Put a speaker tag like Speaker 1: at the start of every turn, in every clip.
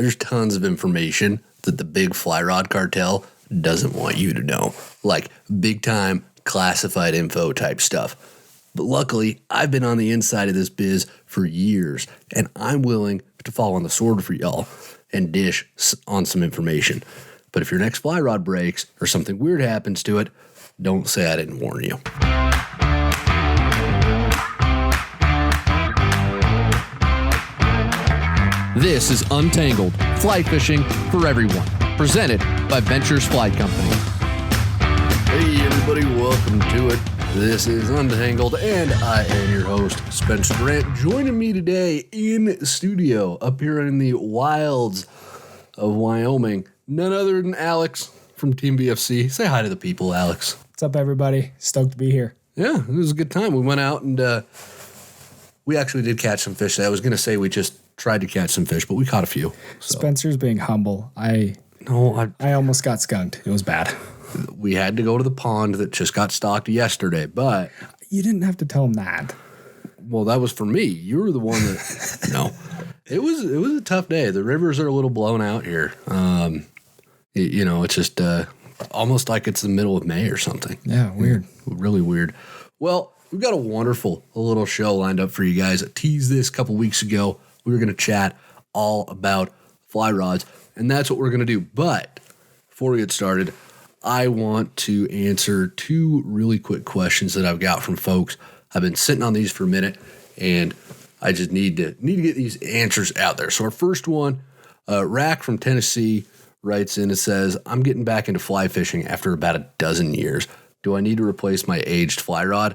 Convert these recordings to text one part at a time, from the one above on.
Speaker 1: there's tons of information that the big fly rod cartel doesn't want you to know, like big time classified info type stuff. But luckily, I've been on the inside of this biz for years, and I'm willing to fall on the sword for y'all and dish on some information. But if your next fly rod breaks or something weird happens to it, don't say I didn't warn you. This is Untangled, fly fishing for everyone, presented by Ventures Fly Company. Hey everybody, welcome to it. This is Untangled, and I am your host, Spencer Durrant. Joining me today in studio, up here in the wilds of Wyoming, none other than Alex from Team VFC. Say hi to the people, Alex.
Speaker 2: What's up, everybody? Stoked to be here.
Speaker 1: Yeah, it was a good time. We went out and we actually did catch some fish. I was going to say we just tried to catch some fish, but we caught a few. So.
Speaker 2: Spencer's being humble. I almost got skunked. It was bad.
Speaker 1: We had to go to the pond that just got stocked yesterday, but...
Speaker 2: You didn't have to tell him that.
Speaker 1: Well, that was for me. You were the one that... No. It was a tough day. The rivers are a little blown out here. It's just almost like it's the middle of May or something.
Speaker 2: Yeah, weird.
Speaker 1: Really weird. Well, we've got a wonderful little show lined up for you guys. I teased this a couple weeks ago. We were going to chat all about fly rods, and that's what we're going to do. But before we get started, I want to answer two really quick questions that I've got from folks. I've been sitting on these for a minute, and I just need to get these answers out there. So our first one, Rack from Tennessee writes in and says, I'm getting back into fly fishing after about a dozen years. Do I need to replace my aged fly rod?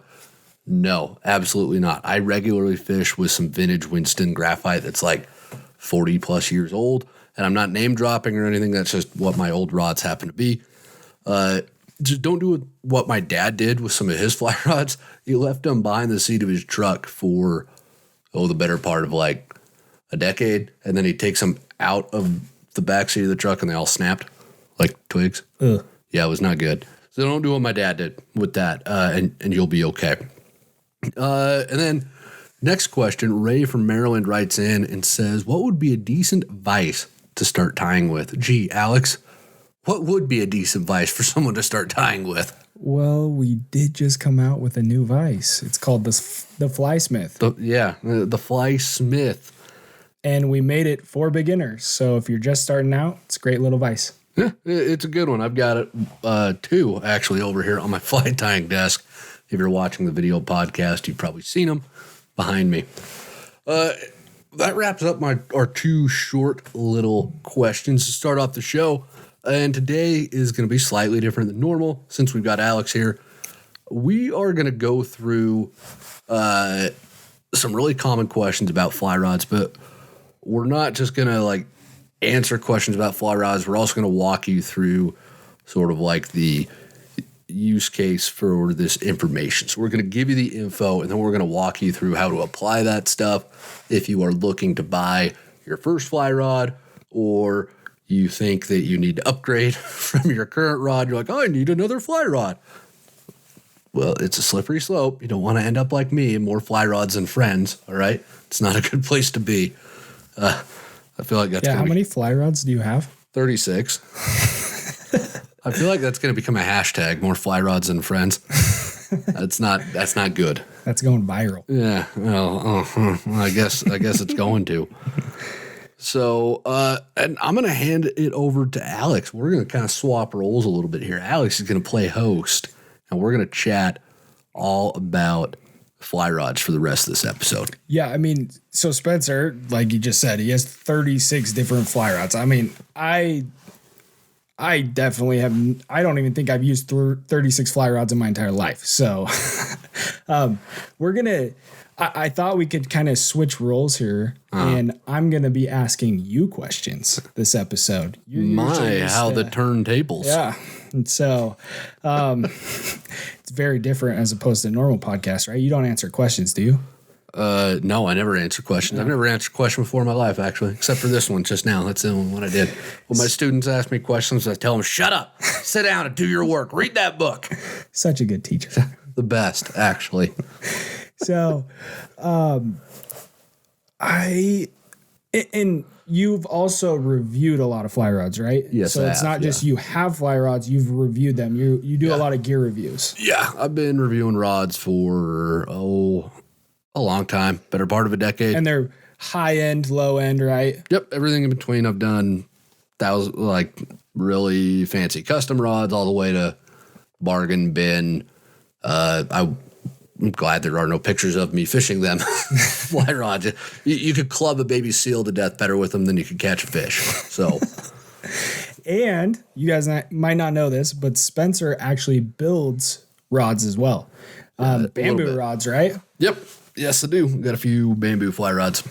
Speaker 1: No, absolutely not. I regularly fish with some vintage Winston Graphite that's like 40 plus years old, and I'm not name dropping or anything. That's just what my old rods happen to be. Just don't do what my dad did with some of his fly rods. He left them behind the seat of his truck for, the better part of like a decade, and then he takes them out of the back seat of the truck and they all snapped like twigs.
Speaker 2: Ugh.
Speaker 1: Yeah, it was not good. So don't do what my dad did with that, and you'll be okay. And then next question, Ray from Maryland writes in and says, what would be a decent vise to start tying with? Gee, Alex, what would be a decent vise for someone to start tying with?
Speaker 2: Well, we did just come out with a new vise. It's called the Fly Smith.
Speaker 1: The Fly Smith.
Speaker 2: And we made it for beginners. So if you're just starting out, it's a great little vise.
Speaker 1: Yeah, it's a good one. I've got it, two actually over here on my fly tying desk. If you're watching the video podcast, you've probably seen them behind me. That wraps up our two short little questions to start off the show. And today is going to be slightly different than normal since we've got Alex here. We are going to go through some really common questions about fly rods, but we're not just going to answer questions about fly rods. We're also going to walk you through sort of like the use case for this information. So we're going to give you the info, and then we're going to walk you through how to apply that stuff if you are looking to buy your first fly rod, or you think that you need to upgrade from your current rod. You're like, I need another fly rod. Well, it's a slippery slope. You don't want to end up like me and more fly rods than friends, all right? It's not a good place to be. I feel like that's
Speaker 2: how many fly rods do you have?
Speaker 1: 36. I feel like that's going to become a hashtag, more fly rods than friends. That's not good.
Speaker 2: That's going viral.
Speaker 1: Yeah. Well, I guess it's going to. So, and I'm going to hand it over to Alex. We're going to kind of swap roles a little bit here. Alex is going to play host, and we're going to chat all about fly rods for the rest of this episode.
Speaker 2: Yeah, I mean, so Spencer, like you just said, he has 36 different fly rods. I mean, I definitely have. I don't even think I've used 36 fly rods in my entire life. So we're going to. I thought we could kind of switch roles here, and I'm going to be asking you questions this episode.
Speaker 1: How the turntables.
Speaker 2: Yeah. And so it's very different as opposed to a normal podcast, right? You don't answer questions, do you?
Speaker 1: No, I never answer questions. I've never answered a question before in my life, actually, except for this one just now. That's the only one I did. When my students ask me questions, I tell them, shut up, sit down and do your work. Read that book.
Speaker 2: Such a good teacher.
Speaker 1: The best, actually.
Speaker 2: So, you've also reviewed a lot of fly rods, right?
Speaker 1: Yes,
Speaker 2: So
Speaker 1: I
Speaker 2: it's
Speaker 1: have,
Speaker 2: not just you have fly rods, you've reviewed them. You do a lot of gear reviews.
Speaker 1: Yeah, I've been reviewing rods for, a long time, better part of a decade.
Speaker 2: And they're high end, low end, right?
Speaker 1: Yep, everything in between. I've done really fancy custom rods all the way to bargain bin. I'm glad there are no pictures of me fishing them. Fly rods. You could club a baby seal to death better with them than you could catch a fish. So,
Speaker 2: And you guys might not know this, but Spencer actually builds rods as well. Bamboo rods, right?
Speaker 1: yep, yes, I do. Got a few bamboo fly rods.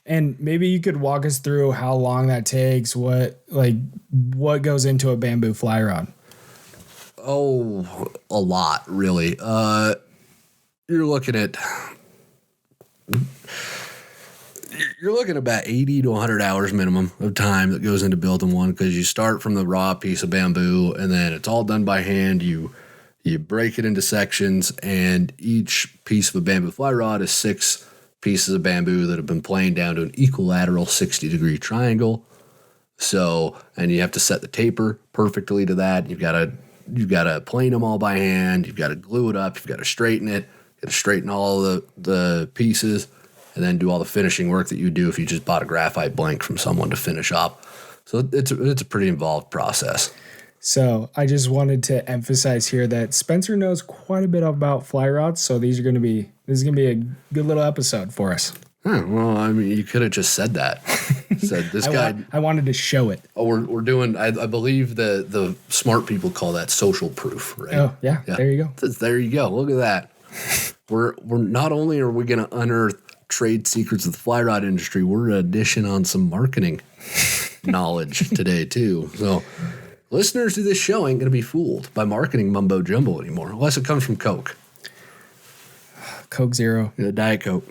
Speaker 2: And maybe you could walk us through how long that takes, what goes into a bamboo fly rod.
Speaker 1: Oh, a lot, really. You're looking at about 80 to 100 hours minimum of time that goes into building one, because you start from the raw piece of bamboo and then it's all done by hand. You break it into sections, and each piece of a bamboo fly rod is 6 pieces of bamboo that have been planed down to an equilateral 60-degree triangle. So, and you have to set the taper perfectly to that. You've got to plane them all by hand. You've got to glue it up. You've got to straighten it. You got to straighten all the pieces, and then do all the finishing work that you do if you just bought a graphite blank from someone to finish up. So it's a pretty involved process.
Speaker 2: So I just wanted to emphasize here that Spencer knows quite a bit about fly rods. So this is going to be a good little episode for us.
Speaker 1: Well, I mean, you could have just said that. Said this guy.
Speaker 2: I wanted to show it.
Speaker 1: Oh, we're doing. I believe the smart people call that social proof, right?
Speaker 2: Oh yeah. There you go.
Speaker 1: There you go. Look at that. We're not only are we going to unearth trade secrets of the fly rod industry, we're dishing on some marketing knowledge today too. So listeners to this show ain't going to be fooled by marketing mumbo jumbo anymore, unless it comes from Coke.
Speaker 2: Coke Zero.
Speaker 1: Diet Coke.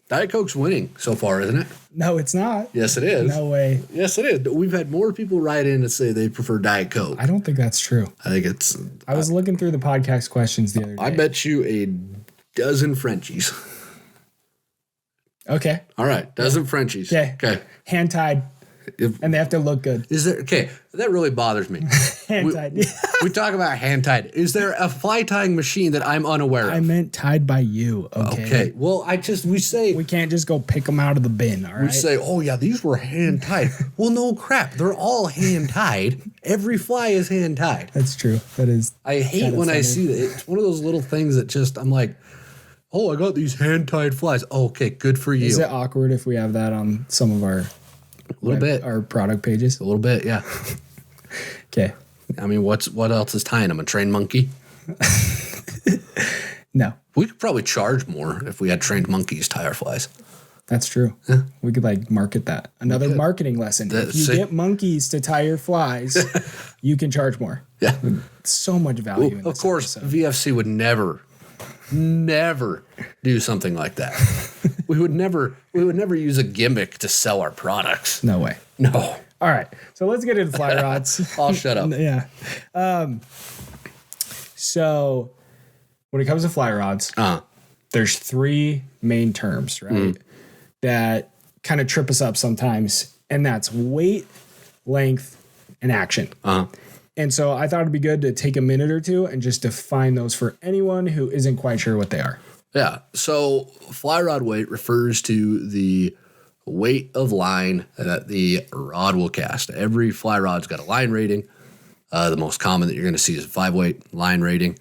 Speaker 1: Diet Coke's winning so far, isn't it?
Speaker 2: No, it's not.
Speaker 1: Yes, it is.
Speaker 2: No way.
Speaker 1: Yes, it is. We've had more people write in and say they prefer Diet Coke.
Speaker 2: I don't think that's true.
Speaker 1: I think it's.
Speaker 2: I was looking through the podcast questions the other day.
Speaker 1: I bet you a dozen Frenchies.
Speaker 2: Okay.
Speaker 1: All right, dozen Frenchies.
Speaker 2: Okay. Hand tied. And they have to look good.
Speaker 1: Is there, okay, that really bothers me.
Speaker 2: Hand tied.
Speaker 1: We talk about hand tied. Is there a fly tying machine that I'm unaware of?
Speaker 2: I meant tied by you. Okay.
Speaker 1: Well, we
Speaker 2: can't just go pick them out of the bin. All right.
Speaker 1: We say, oh yeah, these were hand tied. Well, no crap. They're all hand tied. Every fly is hand tied.
Speaker 2: That's true. That is.
Speaker 1: I hate when I see that. It's one of those little things that just, I'm like, oh, I got these hand tied flies. Oh, okay, good for you.
Speaker 2: Is it awkward if we have that on some of our our product pages?
Speaker 1: A little bit, yeah.
Speaker 2: Okay.
Speaker 1: I mean, what else is tying them? A trained monkey?
Speaker 2: No.
Speaker 1: We could probably charge more if we had trained monkeys tie our flies.
Speaker 2: That's true. Yeah. We could market that. Another marketing lesson. If you get monkeys to tie your flies, you can charge more.
Speaker 1: Yeah.
Speaker 2: So much value in this.
Speaker 1: Of course, episode. VFC would never do something like that. we would never use a gimmick to sell our products.
Speaker 2: No way.
Speaker 1: No.
Speaker 2: All right. So let's get into fly rods.
Speaker 1: I'll shut up.
Speaker 2: Yeah. So when it comes to fly rods, there's 3 main terms, right? That kind of trip us up sometimes. And that's weight, length, and action. And so I thought it'd be good to take a minute or two and just define those for anyone who isn't quite sure what they are.
Speaker 1: Yeah. So fly rod weight refers to the weight of line that the rod will cast. Every fly rod's got a line rating. The most common that you're going to see is a 5-weight line rating.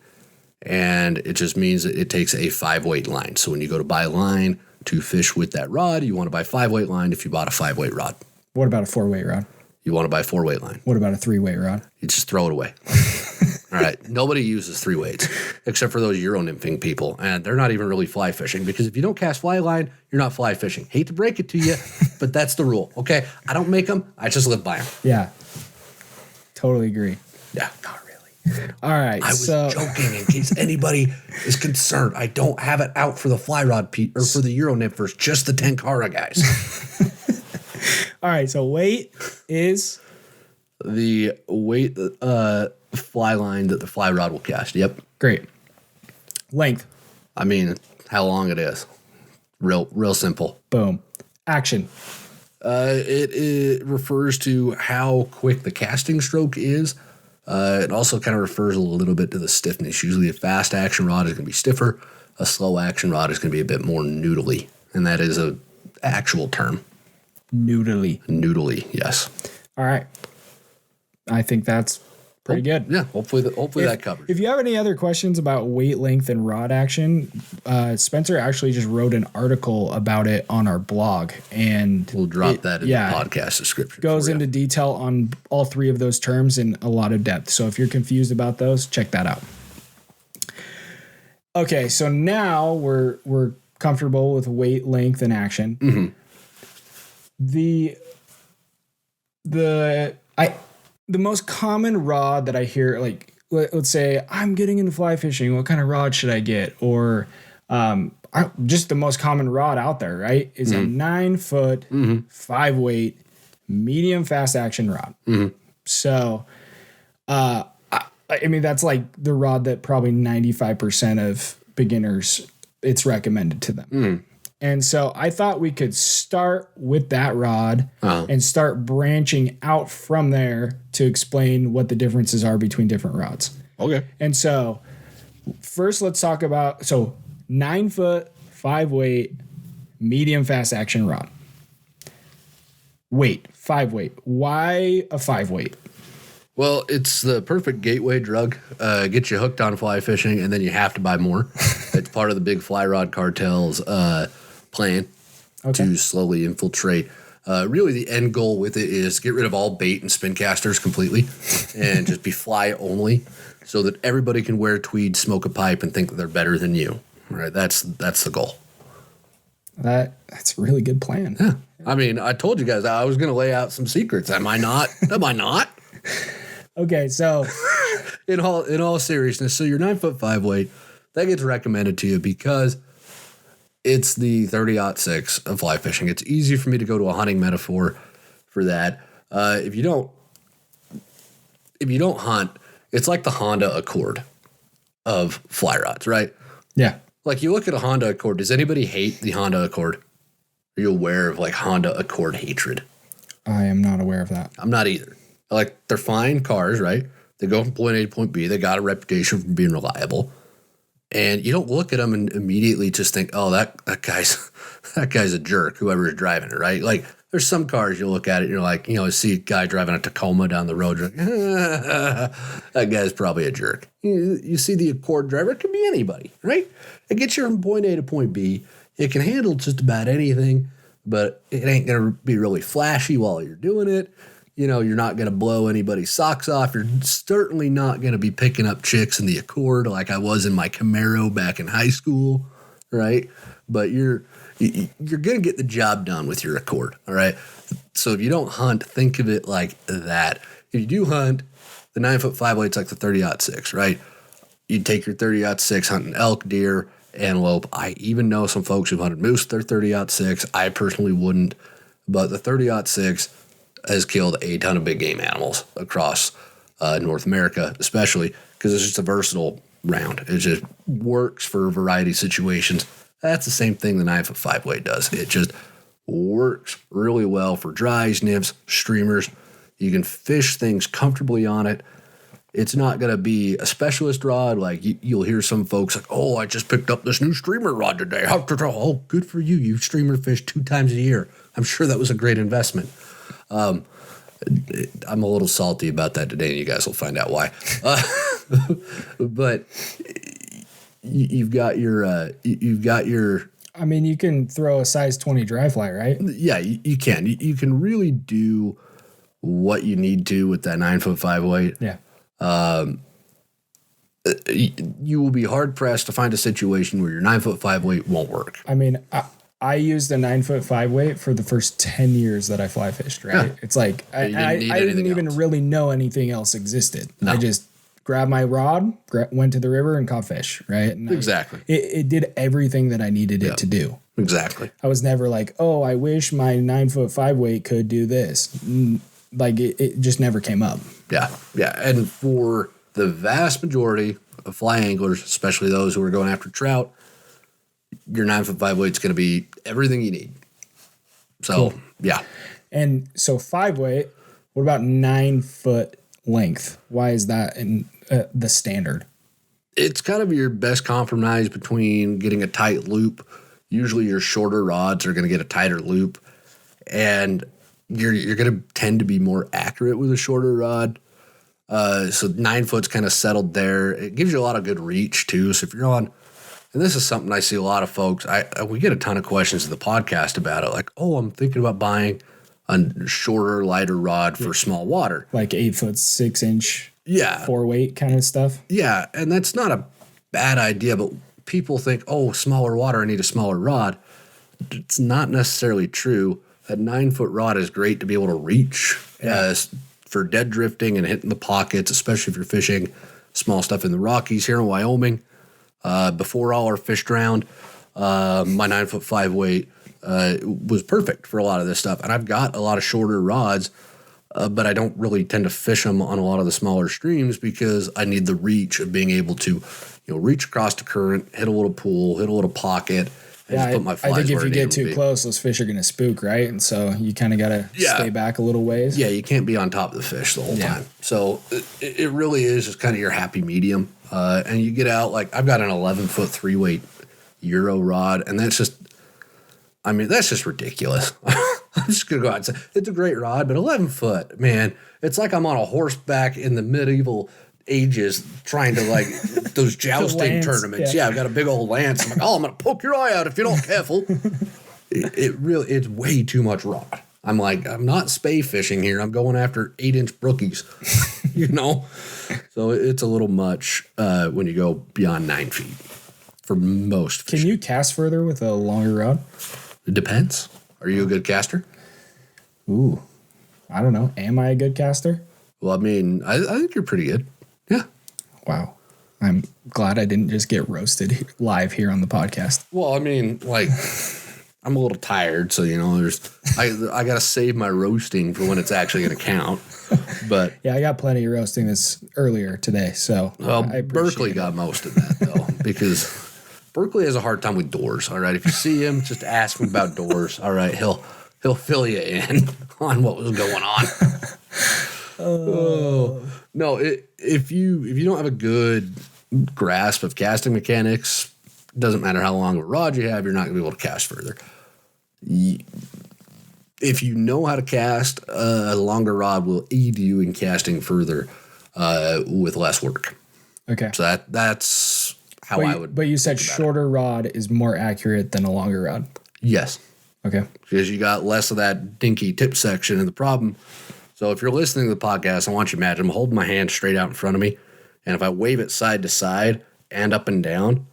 Speaker 1: And it just means that it takes a 5-weight line. So when you go to buy a line to fish with that rod, you want to buy 5-weight line if you bought a 5-weight rod.
Speaker 2: What about a 4-weight rod?
Speaker 1: You want to buy a 4-weight line.
Speaker 2: What about a 3-weight rod?
Speaker 1: You just throw it away. All right. Nobody uses 3 weights except for those Euro Nymphing people. And they're not even really fly fishing, because if you don't cast fly line, you're not fly fishing. Hate to break it to you, but that's the rule. Okay. I don't make them. I just live by them.
Speaker 2: Yeah. Totally agree.
Speaker 1: Yeah.
Speaker 2: Not really. All right.
Speaker 1: I was joking in case anybody is concerned. I don't have it out for the fly rod or for the Euro Nymphers, just the Tenkara guys.
Speaker 2: All right. So weight is
Speaker 1: the weight fly line that the fly rod will cast. Yep.
Speaker 2: Great. Length.
Speaker 1: I mean, how long it is. Real simple.
Speaker 2: Boom. Action.
Speaker 1: It refers to how quick the casting stroke is. It also kind of refers a little bit to the stiffness. Usually a fast action rod is going to be stiffer. A slow action rod is going to be a bit more noodly. And that is a actual term.
Speaker 2: Noodly.
Speaker 1: Noodly, yes.
Speaker 2: All right. I think that's pretty good.
Speaker 1: Yeah, hopefully that covers.
Speaker 2: If you have any other questions about weight, length, and rod action, Spencer actually just wrote an article about it on our blog, and
Speaker 1: we'll drop that in the podcast description.
Speaker 2: Goes into detail on all three of those terms in a lot of depth. So if you're confused about those, check that out. Okay, so now we're comfortable with weight, length, and action.
Speaker 1: Mm-hmm.
Speaker 2: The most common rod that I hear, like, let's say I'm getting into fly fishing. What kind of rod should I get? Or just the most common rod out there, right, is a 9 foot, 5 weight, medium fast action rod. Mm-hmm. So, I mean, that's like the rod that probably 95% of beginners, it's recommended to them. Mm. And so I thought we could start with that rod and start branching out from there to explain what the differences are between different rods.
Speaker 1: Okay.
Speaker 2: And so first let's talk about, 9 foot, 5 weight, medium fast action rod. Weight, 5 weight. Why a 5 weight?
Speaker 1: Well, it's the perfect gateway drug. Get you hooked on fly fishing, and then you have to buy more. It's part of the big fly rod cartel's plan to slowly infiltrate. Really, the end goal with it is get rid of all bait and spin casters completely and just be fly only so that everybody can wear tweed, smoke a pipe, and think that they're better than you. Right? That's the goal.
Speaker 2: That's a really good plan.
Speaker 1: Yeah. I mean, I told you guys I was going to lay out some secrets. Am I not? Am I not?
Speaker 2: Okay, so
Speaker 1: in all seriousness, so your 9 foot 5 weight, that gets recommended to you because it's the 30-06 of fly fishing. It's easy for me to go to a hunting metaphor for that. If you don't hunt, it's like the Honda Accord of fly rods, right?
Speaker 2: Yeah.
Speaker 1: Like you look at a Honda Accord. Does anybody hate the Honda Accord? Are you aware of like Honda Accord hatred?
Speaker 2: I am not aware of that.
Speaker 1: I'm not either. Like, they're fine cars, right? They go from point A to point B. They got a reputation for being reliable. And you don't look at them and immediately just think, oh, that guy's a jerk, whoever's driving it, right? Like, there's some cars you look at it and you're like, see a guy driving a Tacoma down the road, you're like, that guy's probably a jerk. You see the Accord driver, it could be anybody, right? It gets you from point A to point B. It can handle just about anything, but it ain't going to be really flashy while you're doing it. You're not going to blow anybody's socks off. You're certainly not going to be picking up chicks in the Accord like I was in my Camaro back in high school, right? But you're going to get the job done with your Accord, all right? So if you don't hunt, think of it like that. If you do hunt, the 9 foot 5 weight's like the 30-06, right? You take your 30-06 hunting elk, deer, antelope. I even know some folks who've hunted moose, they're 30-06. I personally wouldn't, but the 30-06 has killed a ton of big game animals across North America, especially because it's just a versatile round. It just works for a variety of situations. That's the same thing the 9 foot 5 weight does. It just works really well for dries, nymphs, streamers. You can fish things comfortably on it. It's not going to be a specialist rod. Like you'll hear some folks like, oh, I just picked up this new streamer rod today. Oh, good for you. You streamer fish 2 times a year. I'm sure that was a great investment. I'm a little salty about that today, and you guys will find out why. But you've got your.
Speaker 2: I mean, you can throw a size 20 dry fly, right?
Speaker 1: Yeah, you can. You can really do what you need to with that 9 foot 5 weight.
Speaker 2: Yeah.
Speaker 1: You will be hard pressed to find a situation where your 9 foot 5 weight won't work.
Speaker 2: I mean, I used a 9 foot 5 weight for the first 10 years that I fly fished, right? Yeah. It's like, I didn't even really know anything else existed. No. I just grabbed my rod, went to the river and caught fish, right? And
Speaker 1: exactly.
Speaker 2: It did everything that I needed it to do.
Speaker 1: Exactly.
Speaker 2: I was never like, oh, I wish my 9 foot 5 weight could do this. Like it just never came up.
Speaker 1: Yeah. Yeah. And for the vast majority of fly anglers, especially those who are going after trout, your 9 foot 5 weight is going to be everything you need. So,
Speaker 2: Cool.
Speaker 1: yeah.
Speaker 2: And so 5 weight, what about 9 foot length? Why is that in the standard?
Speaker 1: It's kind of your best compromise between getting a tight loop. Usually your shorter rods are going to get a tighter loop, and you're going to tend to be more accurate with a shorter rod. So 9 foot's kind of settled there. It gives you a lot of good reach too. So if you're on, and this is something I see a lot of folks, we get a ton of questions in the podcast about it. Like, oh, I'm thinking about buying a shorter, lighter rod for small water.
Speaker 2: Like 8 foot 6 inch,
Speaker 1: Yeah.
Speaker 2: 4 weight kind of stuff.
Speaker 1: Yeah. And that's not a bad idea, but people think, oh, smaller water, I need a smaller rod. It's not necessarily true. That 9 foot rod is great to be able to reach for dead drifting and hitting the pockets, especially if you're fishing small stuff in the Rockies here in Wyoming. Before all our fish drowned, my 9 foot 5 weight was perfect for a lot of this stuff. And I've got a lot of shorter rods, but I don't really tend to fish them on a lot of the smaller streams because I need the reach of being able to, reach across the current, hit a little pool, hit a little pocket, and just put my flies
Speaker 2: I think
Speaker 1: where
Speaker 2: if you get too close, those fish are going to spook, right? And so you kind of got to stay back a little ways.
Speaker 1: Yeah, you can't be on top of the fish the whole time. So it really is just kind of your happy medium. And you get out, like I've got an 11 foot 3 weight Euro rod, and that's just ridiculous. I'm just going to go out and say, it's a great rod, but 11 foot, man, it's like I'm on a horseback in the medieval ages trying to like those jousting tournaments. Yeah, I've got a big old lance. I'm like, oh, I'm going to poke your eye out if you're not careful. It's way too much rod. I'm like, I'm not spay fishing here. I'm going after 8-inch brookies, So it's a little much when you go beyond 9 feet for most fish.
Speaker 2: Can you cast further with a longer rod?
Speaker 1: It depends. Are you a good caster?
Speaker 2: Ooh, I don't know. Am I a good caster?
Speaker 1: Well, I mean, I think you're pretty good. Yeah.
Speaker 2: Wow. I'm glad I didn't just get roasted live here on the podcast.
Speaker 1: Well, I mean, like, I'm a little tired, so I got to save my roasting for when it's actually going to count. But
Speaker 2: yeah, I got plenty of roasting this earlier today. So
Speaker 1: Berkeley got most of that though, because Berkeley has a hard time with doors. All right, if you see him, just ask him about doors. All right, he'll fill you in on what was going on. No, if you don't have a good grasp of casting mechanics, doesn't matter how long of a rod you have, you're not going to be able to cast further. If you know how to cast, a longer rod will aid you in casting further with less work.
Speaker 2: Okay.
Speaker 1: So that's how I would.
Speaker 2: But you said shorter rod is more accurate than a longer rod.
Speaker 1: Yes.
Speaker 2: Okay.
Speaker 1: Because you got less of that dinky tip section. And the problem, so if you're listening to the podcast, I want you to imagine I'm holding my hand straight out in front of me. And if I wave it side to side and up and down,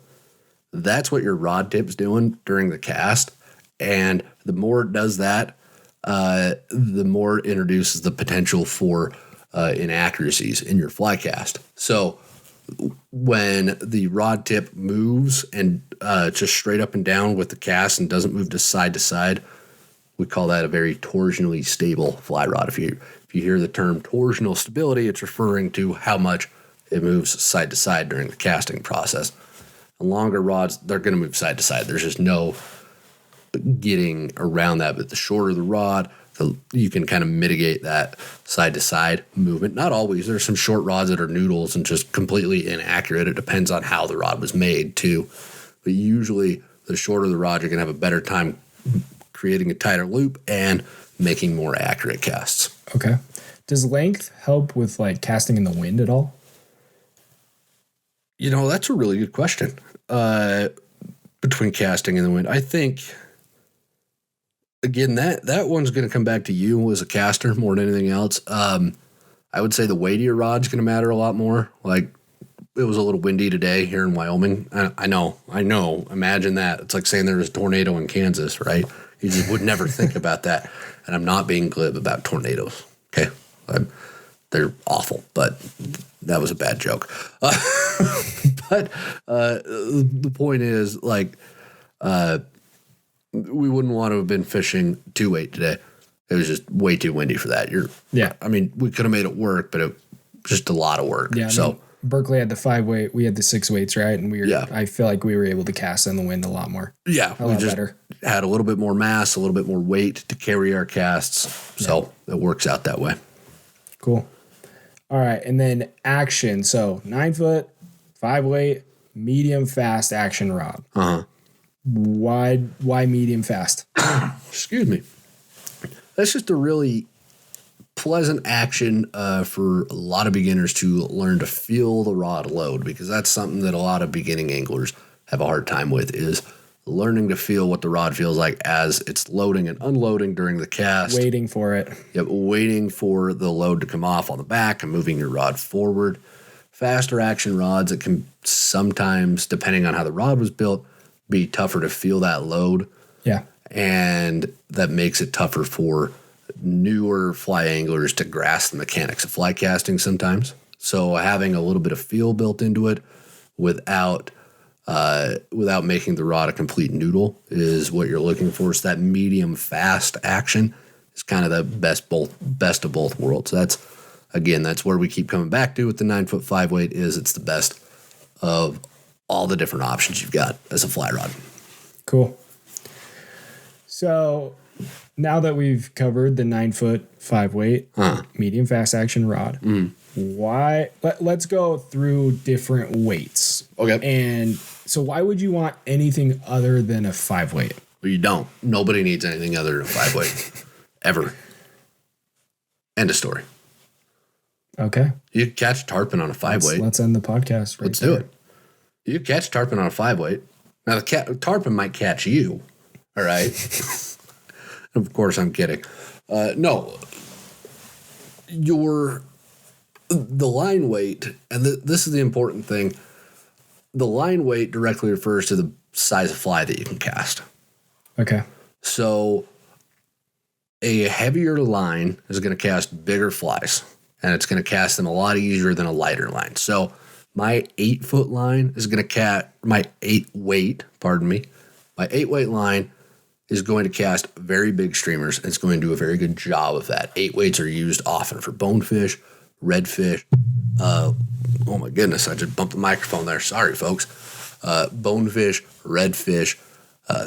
Speaker 1: that's what your rod tip's doing during the cast. And the more it does that, the more it introduces the potential for inaccuracies in your fly cast. So when the rod tip moves and just straight up and down with the cast and doesn't move to side, we call that a very torsionally stable fly rod. If you hear the term torsional stability, it's referring to how much it moves side to side during the casting process. And longer rods, they're going to move side to side. There's just no getting around that. But the shorter the rod, you can kind of mitigate that side to side movement. Not always. There's some short rods that are noodles and just completely inaccurate. It depends on how the rod was made too. But usually the shorter the rod, you're going to have a better time creating a tighter loop and making more accurate casts.
Speaker 2: Okay. Does length help with like casting in the wind at all?
Speaker 1: That's a really good question. Between casting and the wind, I think, again, that one's going to come back to you as a caster more than anything else. I would say the weight of your rod's going to matter a lot more. Like, it was a little windy today here in Wyoming. I know. Imagine that. It's like saying there was a tornado in Kansas, right? You just would never think about that. And I'm not being glib about tornadoes, okay? They're awful, but that was a bad joke. But the point is, like, we wouldn't want to have been fishing 2-8 today. It was just way too windy for that. We could have made it work, but it was just a lot of work.
Speaker 2: Yeah,
Speaker 1: so
Speaker 2: Berkeley had the 5-weight, we had the 6-weights, right? And
Speaker 1: Yeah.
Speaker 2: I feel like we were able to cast in the wind a lot more.
Speaker 1: Yeah,
Speaker 2: A
Speaker 1: we
Speaker 2: lot
Speaker 1: just
Speaker 2: better.
Speaker 1: had a little bit more mass, a little bit more weight to carry our casts. So it works out that way.
Speaker 2: Cool. All right. And then action. So 9-foot, 5-weight, medium fast action rod. Why medium fast?
Speaker 1: Excuse me. That's just a really pleasant action for a lot of beginners to learn to feel the rod load, because that's something that a lot of beginning anglers have a hard time with, is learning to feel what the rod feels like as it's loading and unloading during the cast.
Speaker 2: Waiting for it.
Speaker 1: Yep, waiting for the load to come off on the back and moving your rod forward. Faster action rods, it can sometimes, depending on how the rod was built, be tougher to feel that load.
Speaker 2: Yeah.
Speaker 1: And that makes it tougher for newer fly anglers to grasp the mechanics of fly casting sometimes. So having a little bit of feel built into it without making the rod a complete noodle is what you're looking for. So that medium fast action is kind of the best of both worlds. That's where we keep coming back to with the 9-foot 5-weight, is it's the best of all the different options you've got as a fly rod.
Speaker 2: Cool. So now that we've covered the 9-foot 5-weight medium fast action rod, let's go through different weights.
Speaker 1: Okay.
Speaker 2: And so why would you want anything other than a 5-weight?
Speaker 1: Well, you don't. Nobody needs anything other than a 5-weight. Ever. End of story.
Speaker 2: Okay.
Speaker 1: You can catch tarpon on a 5-weight.
Speaker 2: Let's end the podcast right
Speaker 1: Let's do it. You can catch tarpon on a 5-weight. Now, the tarpon might catch you. All right. Of course, I'm kidding. No. The line weight, and this is the important thing, the line weight directly refers to the size of fly that you can cast.
Speaker 2: Okay.
Speaker 1: So a heavier line is going to cast bigger flies, and it's going to cast them a lot easier than a lighter line. So my 8-foot line is going to cast, my 8-weight line is going to cast very big streamers, and it's going to do a very good job of that. 8-weights are used often for bonefish, redfish. Oh my goodness, I just bumped the microphone there. Sorry, folks. Bonefish, redfish,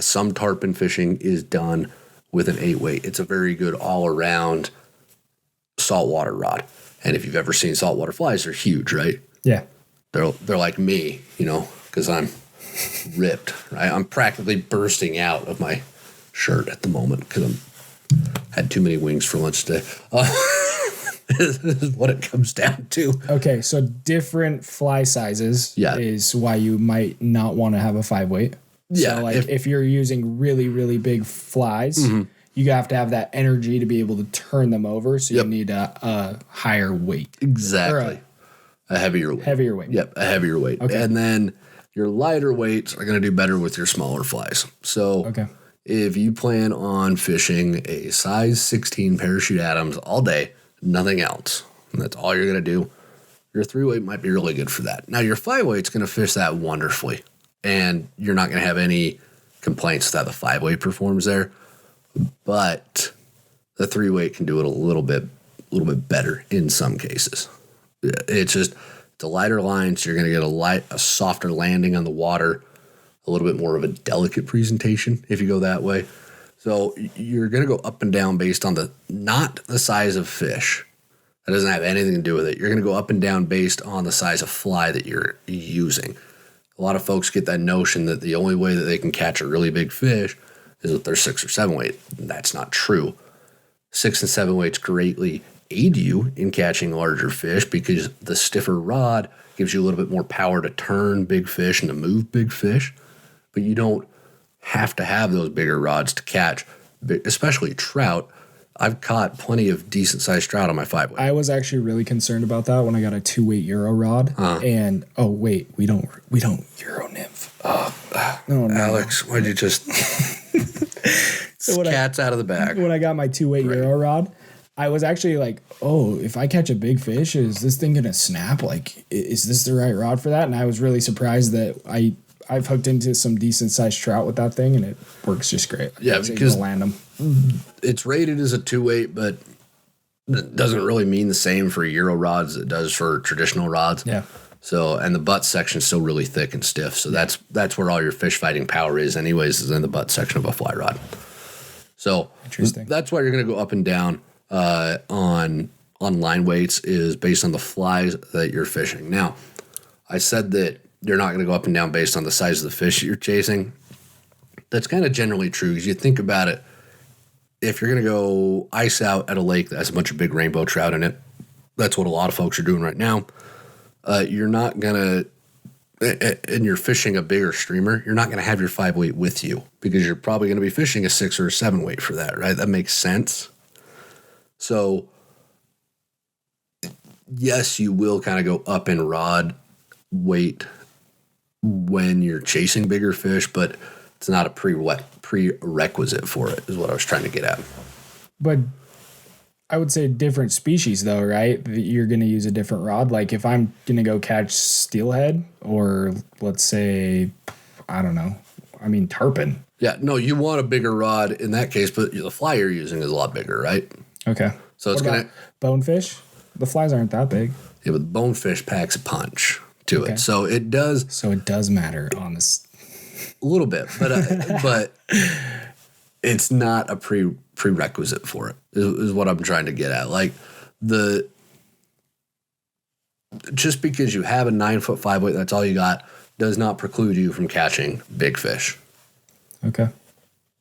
Speaker 1: some tarpon fishing is done with an 8-weight. It's a very good all-around saltwater rod. And if you've ever seen saltwater flies, they're huge, right?
Speaker 2: Yeah.
Speaker 1: They're like me, because I'm ripped, right? I'm practically bursting out of my shirt at the moment because I had too many wings for lunch today. This is what it comes down to.
Speaker 2: Okay, so different fly sizes is why you might not want to have a 5-weight.
Speaker 1: Yeah.
Speaker 2: So if you're using really, really big flies, you have to have that energy to be able to turn them over. So you need a higher weight.
Speaker 1: Exactly. A heavier weight.
Speaker 2: Heavier weight.
Speaker 1: Yep, a heavier weight. Okay. And then your lighter weights are going to do better with your smaller flies. So if you plan on fishing a size 16 parachute Adams all day, nothing else, and that's all you're going to do, your 3-weight might be really good for that. Now, your 5-weight's going to fish that wonderfully, and you're not going to have any complaints with how the 5-weight performs there, but the 3-weight can do it a little bit better in some cases. It's just the lighter lines, you're going to get a softer landing on the water, a little bit more of a delicate presentation if you go that way. So you're going to go up and down based on not the size of fish. That doesn't have anything to do with it. You're going to go up and down based on the size of fly that you're using. A lot of folks get that notion that the only way that they can catch a really big fish is with their 6 or 7-weight. That's not true. 6 and 7-weights greatly aid you in catching larger fish because the stiffer rod gives you a little bit more power to turn big fish and to move big fish, but you don't have to have those bigger rods to catch, especially trout. I've caught plenty of decent sized trout on my 5-weight.
Speaker 2: I was actually really concerned about that when I got a 2-weight Euro rod. And we don't Euro Nymph. No,
Speaker 1: Alex, why'd you just cat's out of the bag?
Speaker 2: When I got my 2-weight Euro rod, I was actually like, if I catch a big fish, is this thing gonna snap? Like, is this the right rod for that? And I was really surprised that I've hooked into some decent sized trout with that thing, and it works just great.
Speaker 1: Yeah, because
Speaker 2: land them.
Speaker 1: It's rated as a 2-weight, but it doesn't really mean the same for Euro rods as it does for traditional rods.
Speaker 2: Yeah.
Speaker 1: So, and the butt section is still really thick and stiff. So that's where all your fish fighting power is anyways, is in the butt section of a fly rod. So that's why you're going to go up and down on line weights is based on the flies that you're fishing. Now, I said that you're not going to go up and down based on the size of the fish that you're chasing. That's kind of generally true because you think about it. If you're going to go ice out at a lake that has a bunch of big rainbow trout in it, that's what a lot of folks are doing right now. You're not going to, and you're fishing a bigger streamer, you're not going to have your 5 weight with you because you're probably going to be fishing a 6 or a 7 weight for that, right? That makes sense. So, yes, you will kind of go up in rod weight when you're chasing bigger fish, but it's not a prerequisite for it, is what I was trying to get at.
Speaker 2: But I would say different species, though, right? You're going to use a different rod. Like if I'm going to go catch steelhead or let's say, I don't know, tarpon.
Speaker 1: Yeah, no, you want a bigger rod in that case, but the fly you're using is a lot bigger, right?
Speaker 2: Okay.
Speaker 1: So it's going to...
Speaker 2: Bonefish? The flies aren't that big.
Speaker 1: Yeah, but bonefish packs a punch to it. So it does...
Speaker 2: So it does matter on this...
Speaker 1: A little bit, but it's not a prerequisite for it, is what I'm trying to get at. Like just because you have a 9 foot 5 weight, that's all you got, does not preclude you from catching big fish.
Speaker 2: Okay.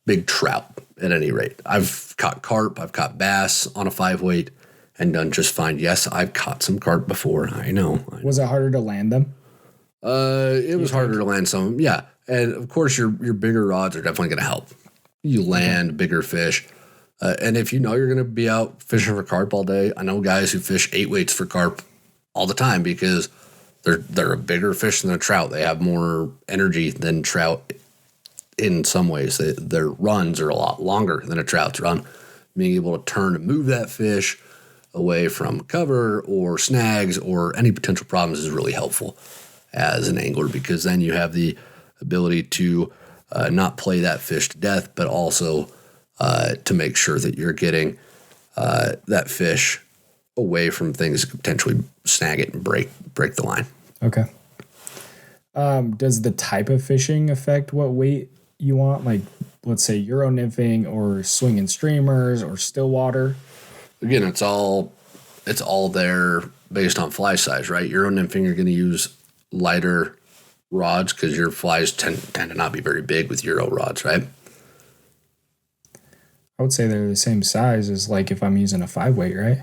Speaker 1: Big trout at any rate. I've caught carp, I've caught bass on a 5 weight and done just fine. Yes, I've caught some carp before. I know.
Speaker 2: Was it harder to land them?
Speaker 1: It was harder to land some of them, yeah. And, of course, your bigger rods are definitely going to help. You land bigger fish. And if you know you're going to be out fishing for carp all day, I know guys who fish 8 weights for carp all the time because they're a bigger fish than a trout. They have more energy than trout in some ways. Their runs are a lot longer than a trout's run. Being able to turn and move that fish away from cover or snags or any potential problems is really helpful as an angler because then you have the ability to not play that fish to death, but also to make sure that you're getting that fish away from things that could potentially snag it and break the line.
Speaker 2: Okay. Does the type of fishing affect what weight you want? Like, let's say Euro Nymphing or swinging streamers or still water?
Speaker 1: Again, it's all there based on fly size, right? Euro Nymphing, you're going to use lighter rods because your flies tend to not be very big with Euro rods, right?
Speaker 2: I would say they're the same size as like if I'm using a 5 weight, right?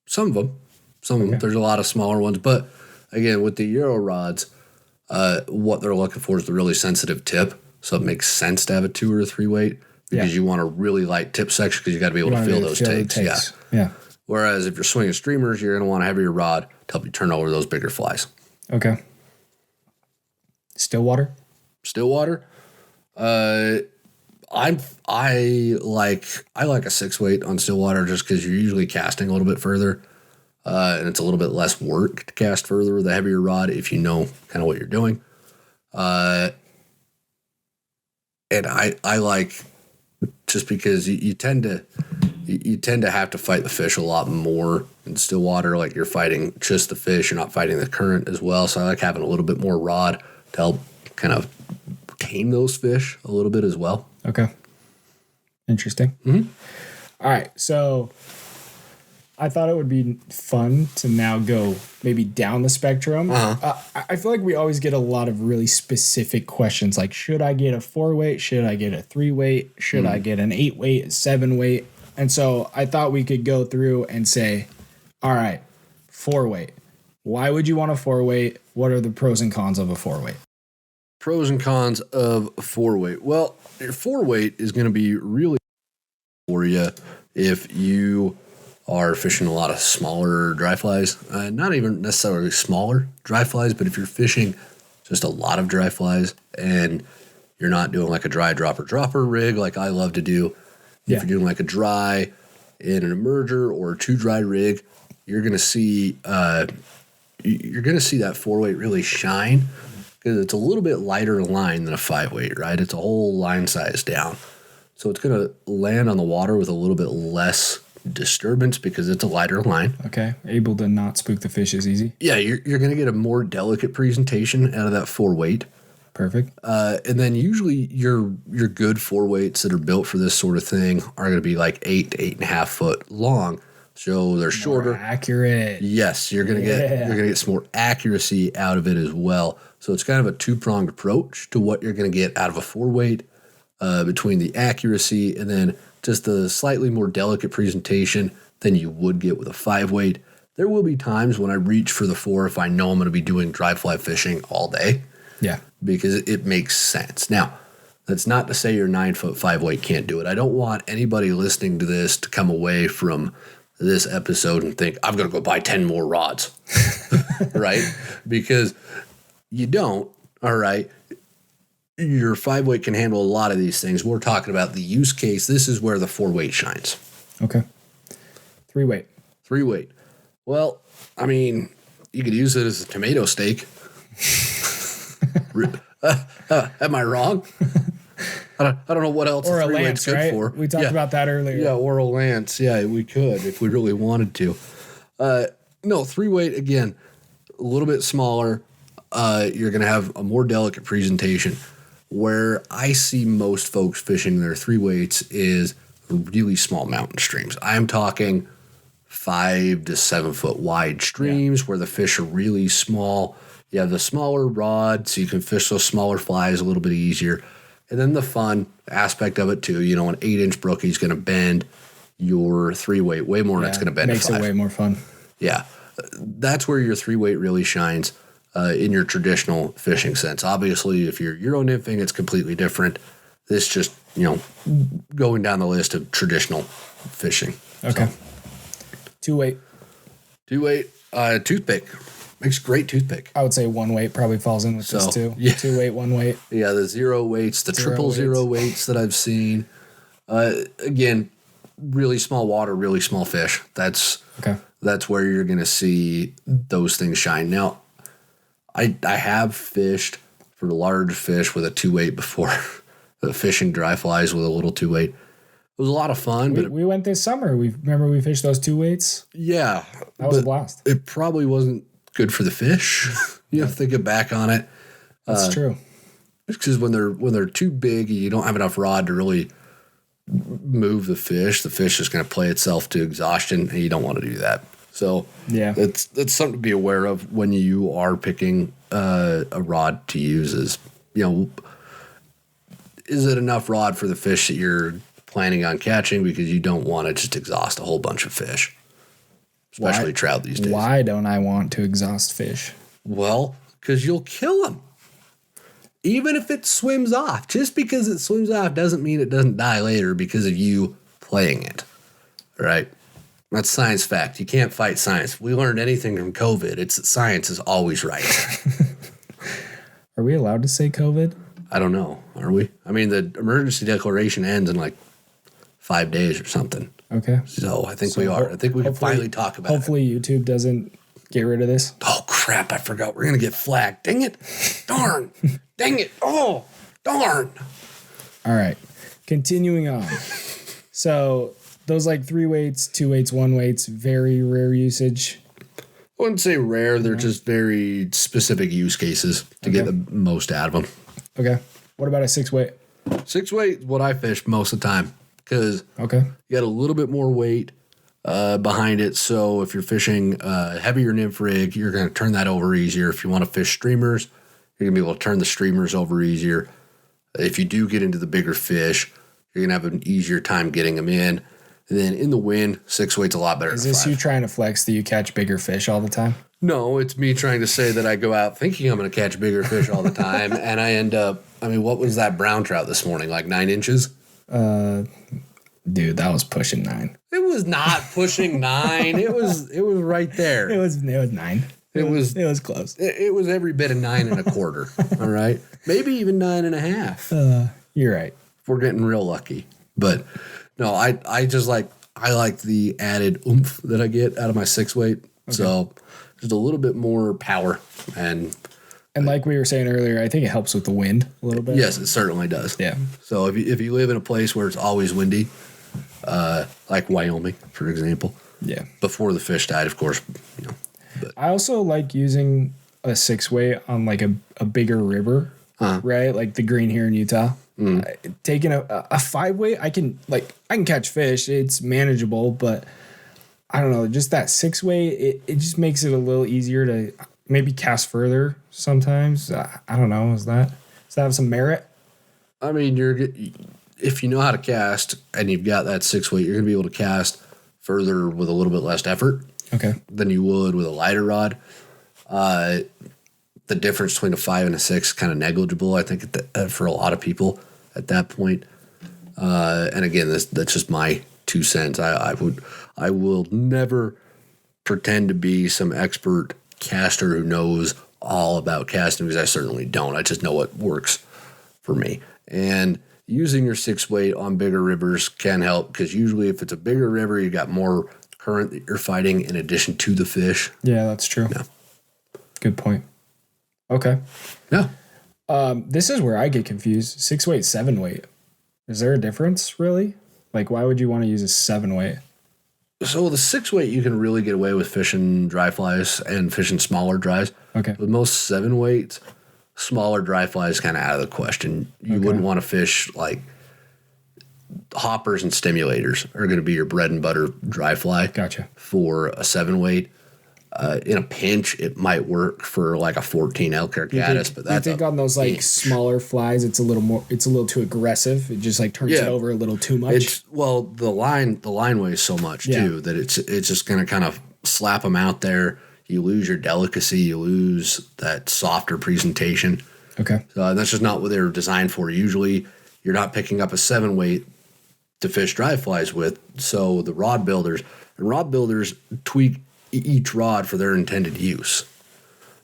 Speaker 1: Some of them. There's a lot of smaller ones, but again, with the Euro rods, what they're looking for is the really sensitive tip. So it makes sense to have a 2 or a 3 weight because you want a really light tip section because you got to be able to feel those takes. Yeah. Whereas if you're swinging streamers, you're going to want a heavier rod to help you turn over those bigger flies.
Speaker 2: Okay. Stillwater?
Speaker 1: I like a 6 weight on Stillwater just because you're usually casting a little bit further, and it's a little bit less work to cast further with a heavier rod if you know kind of what you're doing. And I like just because you tend to have to fight the fish a lot more in Stillwater. Like you're fighting just the fish, you're not fighting the current as well. So I like having a little bit more rod to help kind of tame those fish a little bit as well.
Speaker 2: Okay. Interesting.
Speaker 1: Mm-hmm.
Speaker 2: All right. So I thought it would be fun to now go maybe down the spectrum. I feel like we always get a lot of really specific questions like, should I get a 4 weight? Should I get a 3 weight? Should I get an 8 weight, a 7 weight? And so I thought we could go through and say, all right, 4 weight. Why would you want a 4 weight? What are the pros and cons of a 4 weight?
Speaker 1: Pros and cons of a 4 weight. Well, your 4 weight is going to be really for you if you are fishing a lot of smaller dry flies. Not even necessarily smaller dry flies, but if you're fishing just a lot of dry flies and you're not doing like a dry dropper rig like I love to do. If you're doing like a dry in an emerger or a 2 dry rig, you're going to see that 4 weight really shine because it's a little bit lighter line than a 5 weight, right? It's a whole line size down. So it's going to land on the water with a little bit less disturbance because it's a lighter line.
Speaker 2: Okay. Able to not spook the fish is easy.
Speaker 1: Yeah, you're going to get a more delicate presentation out of that 4-weight.
Speaker 2: Perfect.
Speaker 1: And then usually your good 4-weights that are built for this sort of thing are going to be like 8 to 8.5 foot long. So they're shorter.
Speaker 2: More accurate.
Speaker 1: Yes, you're gonna get some more accuracy out of it as well. So it's kind of a 2-pronged approach to what you're gonna get out of a 4-weight, between the accuracy and then just the slightly more delicate presentation than you would get with a 5-weight. There will be times when I reach for the 4 if I know I'm gonna be doing dry fly fishing all day.
Speaker 2: Yeah.
Speaker 1: Because it makes sense. Now, that's not to say your 9-foot 5-weight can't do it. I don't want anybody listening to this to come away from this episode and think, I'm going to go buy 10 more rods, right? Because you don't, all right? Your 5-weight can handle a lot of these things. We're talking about the use case. This is where the 4-weight shines.
Speaker 2: Okay. 3-weight.
Speaker 1: 3-weight. Well, I mean, you could use it as a tomato steak. Am I wrong? I don't know what else
Speaker 2: Or a
Speaker 1: 3-weight's
Speaker 2: lance,
Speaker 1: good
Speaker 2: right?
Speaker 1: for.
Speaker 2: We talked about that earlier.
Speaker 1: Yeah, or a lance. Yeah, we could if we really wanted to. No, 3-weight, again, a little bit smaller. You're going to have a more delicate presentation. Where I see most folks fishing their 3-weights is really small mountain streams. I am talking 5 to 7 foot wide streams where the fish are really small. You have the smaller rod, so you can fish those smaller flies a little bit easier. And then the fun aspect of it, too. An 8-inch brookie is going to bend your 3-weight way more than it's going to bend a 5.
Speaker 2: Makes it way more fun.
Speaker 1: Yeah. That's where your 3-weight really shines in your traditional fishing sense. Obviously, if you're Euro Nymphing, it's completely different. This just, going down the list of traditional fishing.
Speaker 2: Okay. 2-weight.
Speaker 1: 2-weight, toothpick. Makes a great toothpick.
Speaker 2: I would say 1-weight probably falls in with this too.
Speaker 1: Yeah.
Speaker 2: 2-weight, 1-weight.
Speaker 1: Yeah, the 0-weights, the triple 0-weights that I've seen. Again, really small water, really small fish. That's where you're going to see those things shine. Now, I have fished for large fish with a 2-weight before, fishing dry flies with a little 2-weight. It was a lot of fun. But
Speaker 2: we went this summer. Remember we fished those 2-weights?
Speaker 1: Yeah.
Speaker 2: That was a blast.
Speaker 1: It probably wasn't good for the fish. Thinking back on it.
Speaker 2: That's true.
Speaker 1: Because when they're too big, you don't have enough rod to really move the fish. The fish is going to play itself to exhaustion, and you don't want to do that. So
Speaker 2: yeah,
Speaker 1: that's something to be aware of when you are picking a rod to use. Is it enough rod for the fish that you're planning on catching? Because you don't want to just exhaust a whole bunch of fish. Especially trout these days.
Speaker 2: Why don't I want to exhaust fish?
Speaker 1: Well, because you'll kill them. Even if it swims off. Just because it swims off doesn't mean it doesn't die later because of you playing it. All right? That's science fact. You can't fight science. If we learned anything from COVID, it's that science is always right.
Speaker 2: Are we allowed to say COVID?
Speaker 1: I don't know. Are we? I mean, the emergency declaration ends in like 5 days or something.
Speaker 2: Okay.
Speaker 1: So I think we are. I think we can finally talk about it.
Speaker 2: Hopefully YouTube doesn't get rid of this.
Speaker 1: Oh, crap. I forgot. We're going to get flagged. Dang it. Darn. Dang it. Oh, darn.
Speaker 2: All right. Continuing on. So those like 3-weights, 2-weights, 1-weights, very rare usage.
Speaker 1: I wouldn't say rare. They're just very specific use cases to get the most out of them.
Speaker 2: Okay. What about a 6-weight?
Speaker 1: 6-weight is what I fish most of the time. Because you got a little bit more weight behind it. So if you're fishing a heavier nymph rig, you're going to turn that over easier. If you want to fish streamers, you're going to be able to turn the streamers over easier. If you do get into the bigger fish, you're going to have an easier time getting them in. And then in the wind, 6-weight's a lot better than 5.
Speaker 2: Is this you trying to flex that you catch bigger fish all the time?
Speaker 1: No, it's me trying to say that I go out thinking I'm going to catch bigger fish all the time. And I end up, what was that brown trout this morning? Like 9 inches?
Speaker 2: Dude, that was pushing 9.
Speaker 1: It was not pushing 9. It was right there.
Speaker 2: It was 9. It was close.
Speaker 1: It was every bit of 9 1/4. All right, maybe even 9 1/2.
Speaker 2: You're right.
Speaker 1: If we're getting real lucky. But no, I just like the added oomph that I get out of my 6-weight. Okay. So just a little bit more power and
Speaker 2: like we were saying earlier, I think it helps with the wind a little bit.
Speaker 1: Yes, it certainly does.
Speaker 2: Yeah.
Speaker 1: So if you live in a place where it's always windy, like Wyoming, for example.
Speaker 2: Yeah.
Speaker 1: Before the fish died, of course.
Speaker 2: I also like using a 6-weight on like a bigger river, right? Like the Green here in Utah. Taking a 5-weight, I can catch fish. It's manageable, but I don't know, just that 6-weight, it just makes it a little easier to maybe cast further sometimes. I don't know. Does that have some merit?
Speaker 1: I mean, if you know how to cast and you've got that 6-weight, you're going to be able to cast further with a little bit less effort than you would with a lighter rod. The difference between a 5 and a 6 is kind of negligible, I think, for a lot of people at that point. And again, that's just my 2 cents. I will never pretend to be some expert caster who knows all about casting, because I certainly don't. I just know what works for me. And using your 6-weight on bigger rivers can help, because usually if it's a bigger river, you got more current that you're fighting in addition to the fish.
Speaker 2: Yeah, that's true.
Speaker 1: Yeah.
Speaker 2: Good point. Okay.
Speaker 1: Yeah.
Speaker 2: This is where I get confused. 6-weight, 7-weight. Is there a difference, really? Like, why would you want to use a 7-weight?
Speaker 1: So the 6-weight, you can really get away with fishing dry flies and fishing smaller dries.
Speaker 2: Okay.
Speaker 1: With most 7-weights, smaller dry flies kind of out of the question. You wouldn't want to fish like hoppers and stimulators are going to be your bread and butter dry fly.
Speaker 2: Gotcha.
Speaker 1: For a 7-weight. In a pinch, it might work for like a 14 elk or caddis, but that's
Speaker 2: I think on those like smaller flies, it's a little too aggressive. It just like turns it over a little too much.
Speaker 1: The line weighs so much too that it's just going to kind of slap them out there. You lose your delicacy, you lose that softer presentation.
Speaker 2: Okay.
Speaker 1: So that's just not what they're designed for. Usually, you're not picking up a 7-weight to fish dry flies with. So the rod builders tweak each rod for their intended use.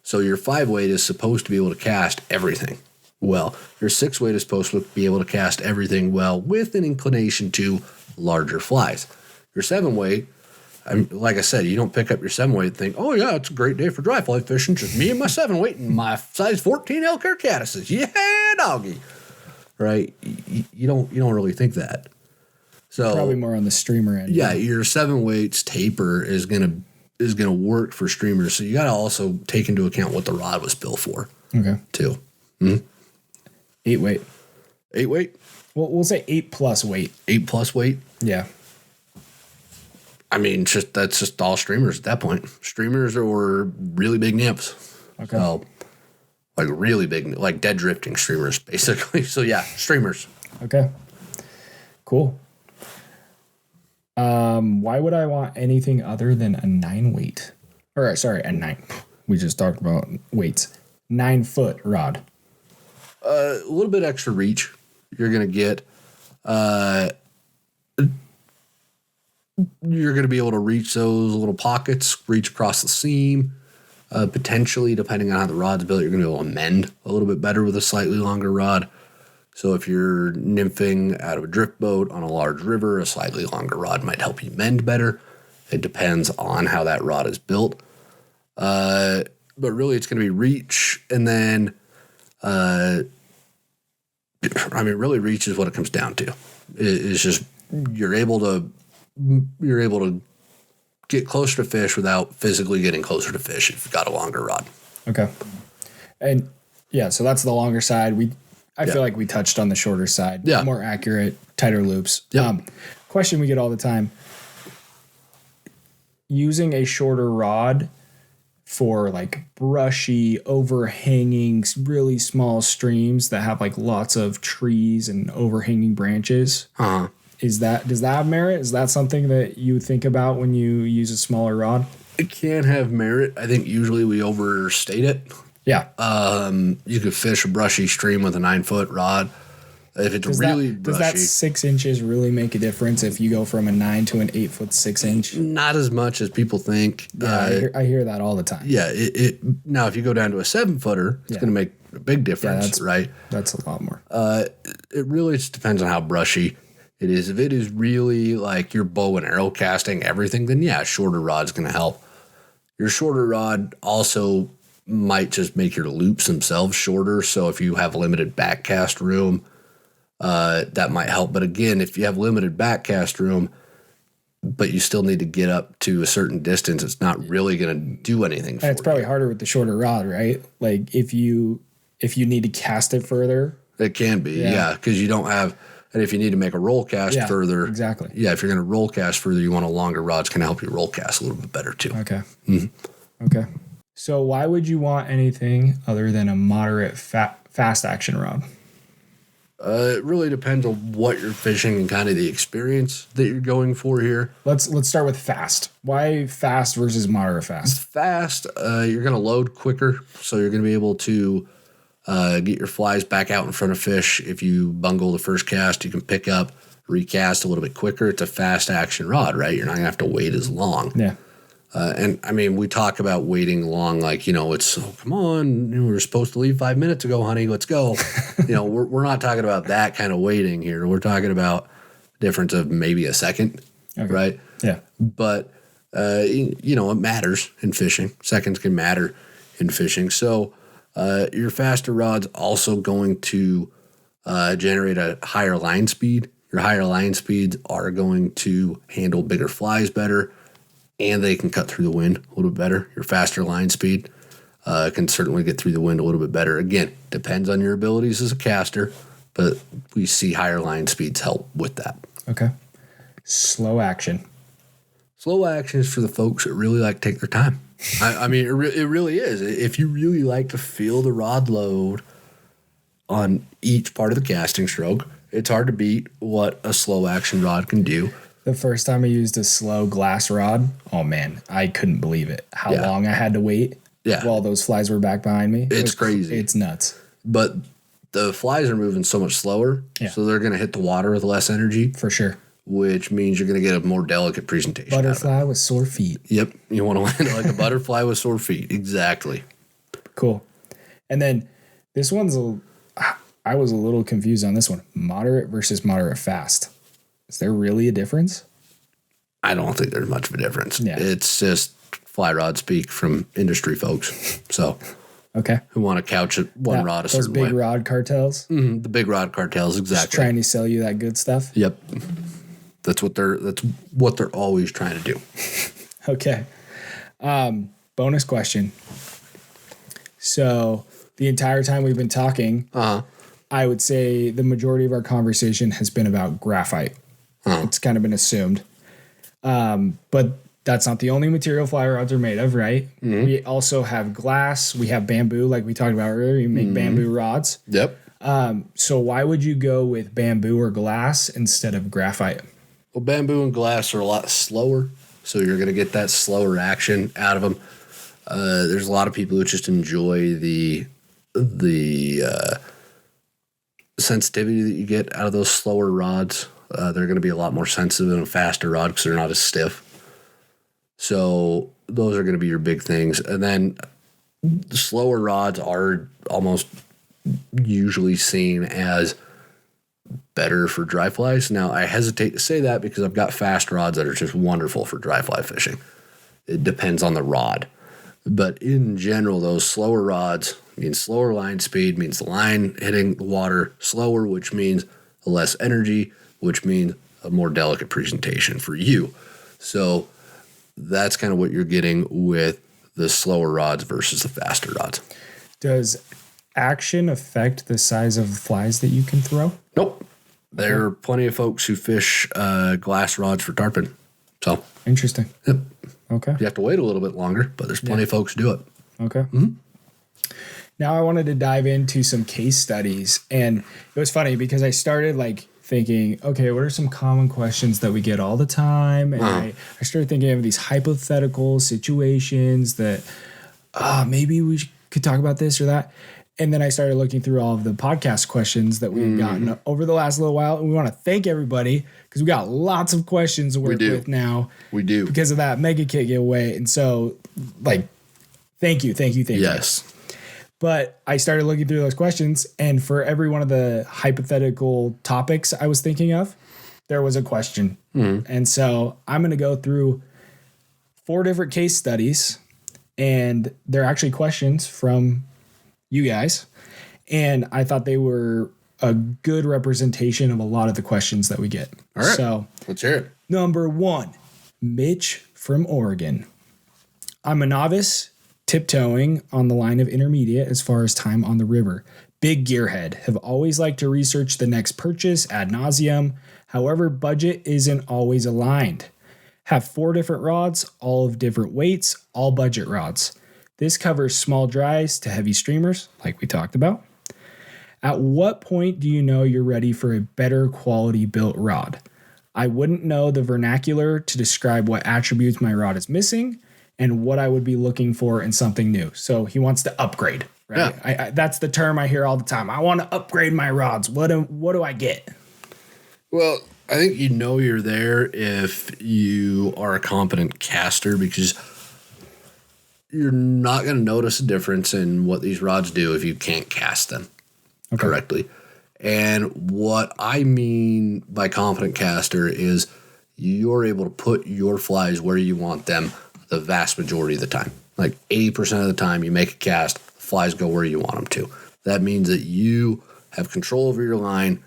Speaker 1: So your 5-weight is supposed to be able to cast everything well. Your 6-weight is supposed to be able to cast everything well with an inclination to larger flies. Your 7-weight, like I said, you don't pick up your 7-weight and think, oh yeah, it's a great day for dry fly fishing. Just me and my 7-weight and my size 14 elk or caddises. Yeah, doggy. Right? You don't really think that. So
Speaker 2: probably more on the streamer end.
Speaker 1: Yeah, your 7-weights taper is gonna work for streamers. So you got to also take into account what the rod was built for.
Speaker 2: Okay.
Speaker 1: Too.
Speaker 2: 8-weight.
Speaker 1: 8-weight?
Speaker 2: Well, we'll say 8+ weight.
Speaker 1: 8+ weight?
Speaker 2: Yeah.
Speaker 1: I mean, that's just all streamers at that point. Streamers or really big nymphs.
Speaker 2: Okay.
Speaker 1: So, like really big, like dead drifting streamers, basically. So yeah, streamers.
Speaker 2: Okay. Cool. Why would I want anything other than a 9-weight? Or sorry, a 9. We just talked about weights. 9-foot rod.
Speaker 1: A little bit extra reach you're gonna get. You're gonna be able to reach those little pockets, reach across the seam. Potentially, depending on how the rod's built, you're gonna be able to mend a little bit better with a slightly longer rod. So if you're nymphing out of a drift boat on a large river, a slightly longer rod might help you mend better. It depends on how that rod is built. But really, it's going to be reach, and then, really reach is what it comes down to. It's just you're able to get closer to fish without physically getting closer to fish if you've got a longer rod.
Speaker 2: Okay. And yeah, so that's the longer side. I feel like we touched on the shorter side.
Speaker 1: Yeah.
Speaker 2: More accurate, tighter loops.
Speaker 1: Yeah.
Speaker 2: Question we get all the time. Using a shorter rod for like brushy, overhanging, really small streams that have like lots of trees and overhanging branches. Does that have merit? Is that something that you think about when you use a smaller rod?
Speaker 1: It can have merit. I think usually we overstate it.
Speaker 2: Yeah.
Speaker 1: You could fish a brushy stream with a 9-foot rod. If it's brushy.
Speaker 2: Does that 6 inches really make a difference if you go from a 9 to an 8-foot 6-inch?
Speaker 1: Not as much as people think.
Speaker 2: Yeah, I hear that all the time.
Speaker 1: Yeah. Now, if you go down to a 7-footer, it's going to make a big difference, right?
Speaker 2: That's a lot more.
Speaker 1: It really just depends on how brushy it is. If it is really like your bow and arrow casting everything, then yeah, a shorter rod's going to help. Your shorter rod also might just make your loops themselves shorter. So if you have limited backcast room, that might help. But again, if you have limited backcast room, but you still need to get up to a certain distance, it's not really going to do anything for
Speaker 2: It's probably harder with the shorter rod, right? Like if you need to cast it further.
Speaker 1: It can be, yeah, because you don't have, and if you need to make a roll cast further.
Speaker 2: Exactly.
Speaker 1: Yeah, if you're going to roll cast further, you want a longer rod. It's going to help you roll cast a little bit better too.
Speaker 2: Okay. Okay. So why would you want anything other than a moderate fast action rod?
Speaker 1: It really depends on what you're fishing and kind of the experience that you're going for here.
Speaker 2: Let's start with fast. Why fast versus moderate fast?
Speaker 1: Fast, you're going to load quicker, so you're going to be able to get your flies back out in front of fish. If you bungle the first cast, you can pick up, recast a little bit quicker. It's a fast action rod, right? You're not going to have to wait as long.
Speaker 2: Yeah.
Speaker 1: And I mean, we talk about waiting long, like, it's, come on, we were supposed to leave 5 minutes ago, honey, let's go. We're not talking about that kind of waiting here. We're talking about difference of maybe a second, right?
Speaker 2: Yeah.
Speaker 1: But, it matters in fishing. Seconds can matter in fishing. So your faster rod's also going to generate a higher line speed. Your higher line speeds are going to handle bigger flies better, and they can cut through the wind a little bit better. Your faster line speed can certainly get through the wind a little bit better. Again, depends on your abilities as a caster, but we see higher line speeds help with that.
Speaker 2: Okay. Slow action.
Speaker 1: Slow action is for the folks that really like to take their time. I mean, it really is. If you really like to feel the rod load on each part of the casting stroke, it's hard to beat what a slow action rod can do.
Speaker 2: The first time I used a slow glass rod, oh man, I couldn't believe it. How long I had to wait while those flies were back behind me.
Speaker 1: It's crazy.
Speaker 2: It's nuts.
Speaker 1: But the flies are moving so much slower, so they're going to hit the water with less energy.
Speaker 2: For sure.
Speaker 1: Which means you're going to get a more delicate presentation.
Speaker 2: Butterfly with sore feet.
Speaker 1: Yep. You want to land it like a butterfly with sore feet. Exactly.
Speaker 2: Cool. And then this one's I was a little confused on this one. Moderate versus moderate fast. Is there really a difference?
Speaker 1: I don't think there's much of a difference.
Speaker 2: Yeah.
Speaker 1: It's just fly rod speak from industry folks. So, who want to couch it one rod a certain way.
Speaker 2: Those big rod cartels?
Speaker 1: Mm-hmm. The big rad cartels, exactly.
Speaker 2: Just trying to sell you that good stuff?
Speaker 1: Yep. That's what they're always trying to do.
Speaker 2: Okay. Bonus question. So the entire time we've been talking, I would say the majority of our conversation has been about graphite. It's kind of been assumed. But that's not the only material fly rods are made of, right? Mm-hmm. We also have glass. We have bamboo, like we talked about earlier. You make bamboo rods.
Speaker 1: Yep.
Speaker 2: So why would you go with bamboo or glass instead of graphite?
Speaker 1: Well, bamboo and glass are a lot slower, so you're going to get that slower action out of them. There's a lot of people who just enjoy the sensitivity that you get out of those slower rods. They're going to be a lot more sensitive than a faster rod because they're not as stiff. So those are going to be your big things. And then the slower rods are almost usually seen as better for dry flies. Now, I hesitate to say that because I've got fast rods that are just wonderful for dry fly fishing. It depends on the rod. But in general, those slower rods means slower line speed, means the line hitting the water slower, which means less energy, which means a more delicate presentation for you. So that's kind of what you're getting with the slower rods versus the faster rods.
Speaker 2: Does action affect the size of flies that you can throw?
Speaker 1: Nope. There are plenty of folks who fish glass rods for tarpon. So
Speaker 2: interesting.
Speaker 1: Yep.
Speaker 2: Okay.
Speaker 1: You have to wait a little bit longer, but there's plenty of folks who do it.
Speaker 2: Okay. Mm-hmm. Now I wanted to dive into some case studies, and it was funny because I started thinking, okay, what are some common questions that we get all the time? And I started thinking of these hypothetical situations that maybe we could talk about this or that. And then I started looking through all of the podcast questions that we've gotten over the last little while. And we want to thank everybody because we got lots of questions to work with now.
Speaker 1: We do.
Speaker 2: Because of that mega kit giveaway. And so, thank you.
Speaker 1: Yes.
Speaker 2: But I started looking through those questions, and for every one of the hypothetical topics I was thinking of, there was a question. Mm-hmm. And so I'm going to go through 4 different case studies, and they're actually questions from you guys. And I thought they were a good representation of a lot of the questions that we get.
Speaker 1: All right.
Speaker 2: So
Speaker 1: let's hear it.
Speaker 2: Number 1, Mitch from Oregon. I'm a novice, tiptoeing on the line of intermediate as far as time on the river. Big gearhead. Have always liked to research the next purchase ad nauseum. However, budget isn't always aligned. Have 4 different rods, all of different weights, all budget rods. This covers small dries to heavy streamers, like we talked about. At what point do you know you're ready for a better quality built rod? I wouldn't know the vernacular to describe what attributes my rod is missing and what I would be looking for in something new. So he wants to upgrade, right? Yeah. That's the term I hear all the time. I want to upgrade my rods. What do I get?
Speaker 1: Well, I think you know you're there if you are a competent caster, because you're not going to notice a difference in what these rods do if you can't cast them correctly. And what I mean by competent caster is you're able to put your flies where you want them the vast majority of the time. Like 80% of the time you make a cast, flies go where you want them to. That means that you have control over your line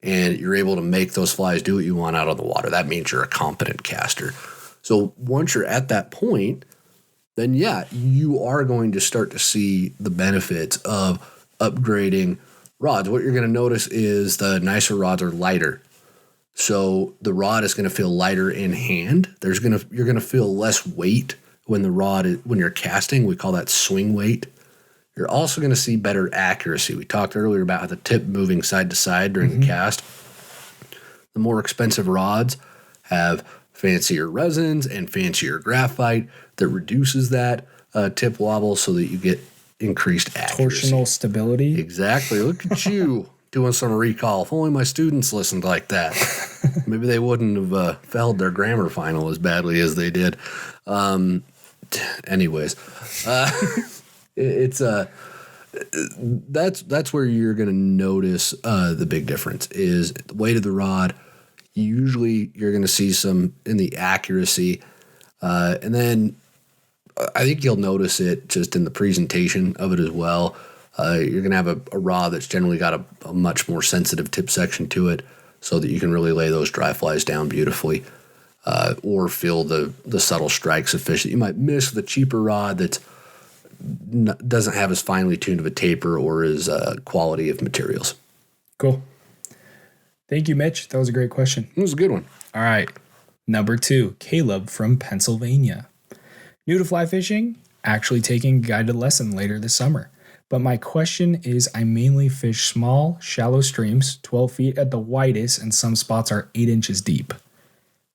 Speaker 1: and you're able to make those flies do what you want out of the water. That means you're a competent caster. So once you're at that point, then yeah, you are going to start to see the benefits of upgrading rods. What you're going to notice is the nicer rods are lighter. So the rod is going to feel lighter in hand. You're going to feel less weight when when you're casting. We call that swing weight. You're also going to see better accuracy. We talked earlier about how the tip moving side to side during the cast. The more expensive rods have fancier resins and fancier graphite that reduces that tip wobble so that you get increased accuracy.
Speaker 2: Torsional stability.
Speaker 1: Exactly. Look at you doing some recall. If only my students listened like that, maybe they wouldn't have failed their grammar final as badly as they did. Anyways, that's where you're going to notice the big difference is the weight of the rod. Usually you're going to see some in the accuracy, and then I think you'll notice it just in the presentation of it as well. You're going to have a rod that's generally got a much more sensitive tip section to it so that you can really lay those dry flies down beautifully, or feel the subtle strikes of fish that you might miss with a cheaper rod that doesn't have as finely tuned of a taper or as quality of materials.
Speaker 2: Cool. Thank you, Mitch. That was a great question.
Speaker 1: It was a good one.
Speaker 2: All right. Number 2, Caleb from Pennsylvania. New to fly fishing, actually taking a guided lesson later this summer. But my question is, I mainly fish small, shallow streams, 12 feet at the widest, and some spots are 8 inches deep.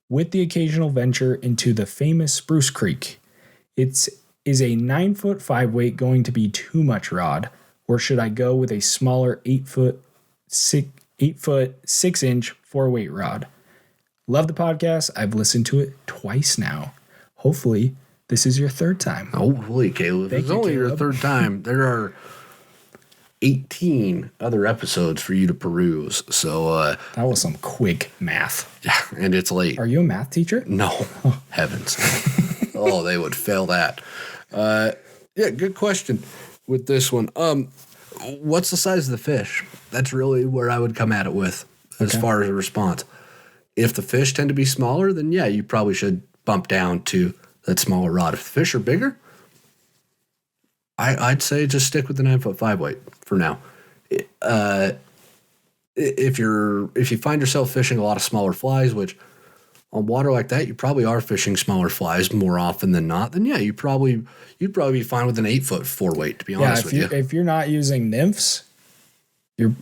Speaker 2: With the occasional venture into the famous Spruce Creek, is a 9-foot 5-weight going to be too much rod, or should I go with a smaller 8-foot 6-inch 4-weight rod? Love the podcast. I've listened to it twice now. Hopefully, this is your 3rd time.
Speaker 1: Oh, holy Caleb. If it's only your 3rd time, there are 18 other episodes for you to peruse. So
Speaker 2: that was some quick math.
Speaker 1: Yeah, and it's late.
Speaker 2: Are you a math teacher?
Speaker 1: No. Heavens. Oh, they would fail that. Yeah, good question with this one. What's the size of the fish? That's really where I would come at it with as far as a response. If the fish tend to be smaller, then yeah, you probably should bump down to that smaller rod. If the fish are bigger, I'd say just stick with the 9-foot 5-weight for now. If you find yourself fishing a lot of smaller flies, which on water like that, you probably are fishing smaller flies more often than not, then yeah, you'd probably be fine with an 8-foot 4-weight, to be honest with you.
Speaker 2: If you're not using nymphs, that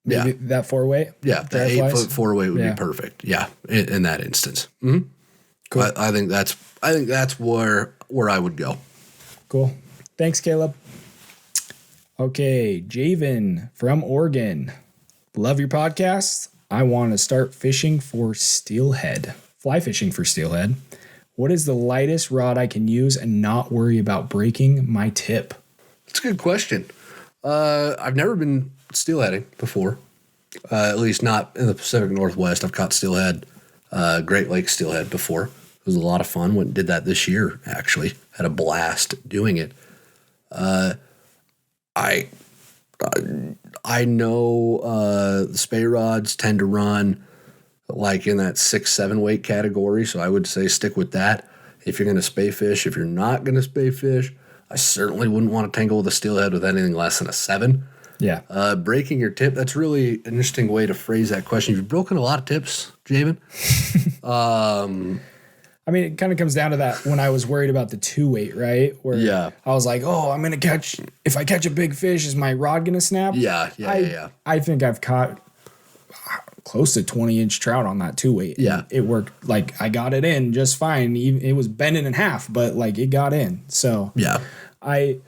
Speaker 2: 4-weight.
Speaker 1: Yeah, the 8-foot 4-weight would be perfect. Yeah, in that instance. Mm-hmm. Cool. I think that's where I would go.
Speaker 2: Cool. Thanks, Caleb. Okay, Javen from Oregon. Love your podcast. I want to start fishing for steelhead. Fly fishing for steelhead. What is the lightest rod I can use and not worry about breaking my tip?
Speaker 1: That's a good question. I've never been steelheading before, at least not in the Pacific Northwest. I've caught steelhead, Great Lakes steelhead before. It was a lot of fun. Went and did that this year, actually. Had a blast doing it. I I know spay rods tend to run like in that 6-7 weight category, so I would say stick with that if you're going to spay fish. If you're not going to spay fish, I certainly wouldn't want to tangle with a steelhead with anything less than a 7.
Speaker 2: Yeah.
Speaker 1: Breaking your tip, that's really an interesting way to phrase that question. You've broken a lot of tips, Jamin.
Speaker 2: I mean, it kind of comes down to that when I was worried about the 2-weight, right? Where I was like, oh, I'm going to catch, if I catch a big fish, is my rod going to snap?
Speaker 1: Yeah.
Speaker 2: I think I've caught close to 20-inch trout on that 2-weight.
Speaker 1: Yeah.
Speaker 2: It worked. Like, I got it in just fine. It was bending in half, but like it got in. So
Speaker 1: yeah,
Speaker 2: I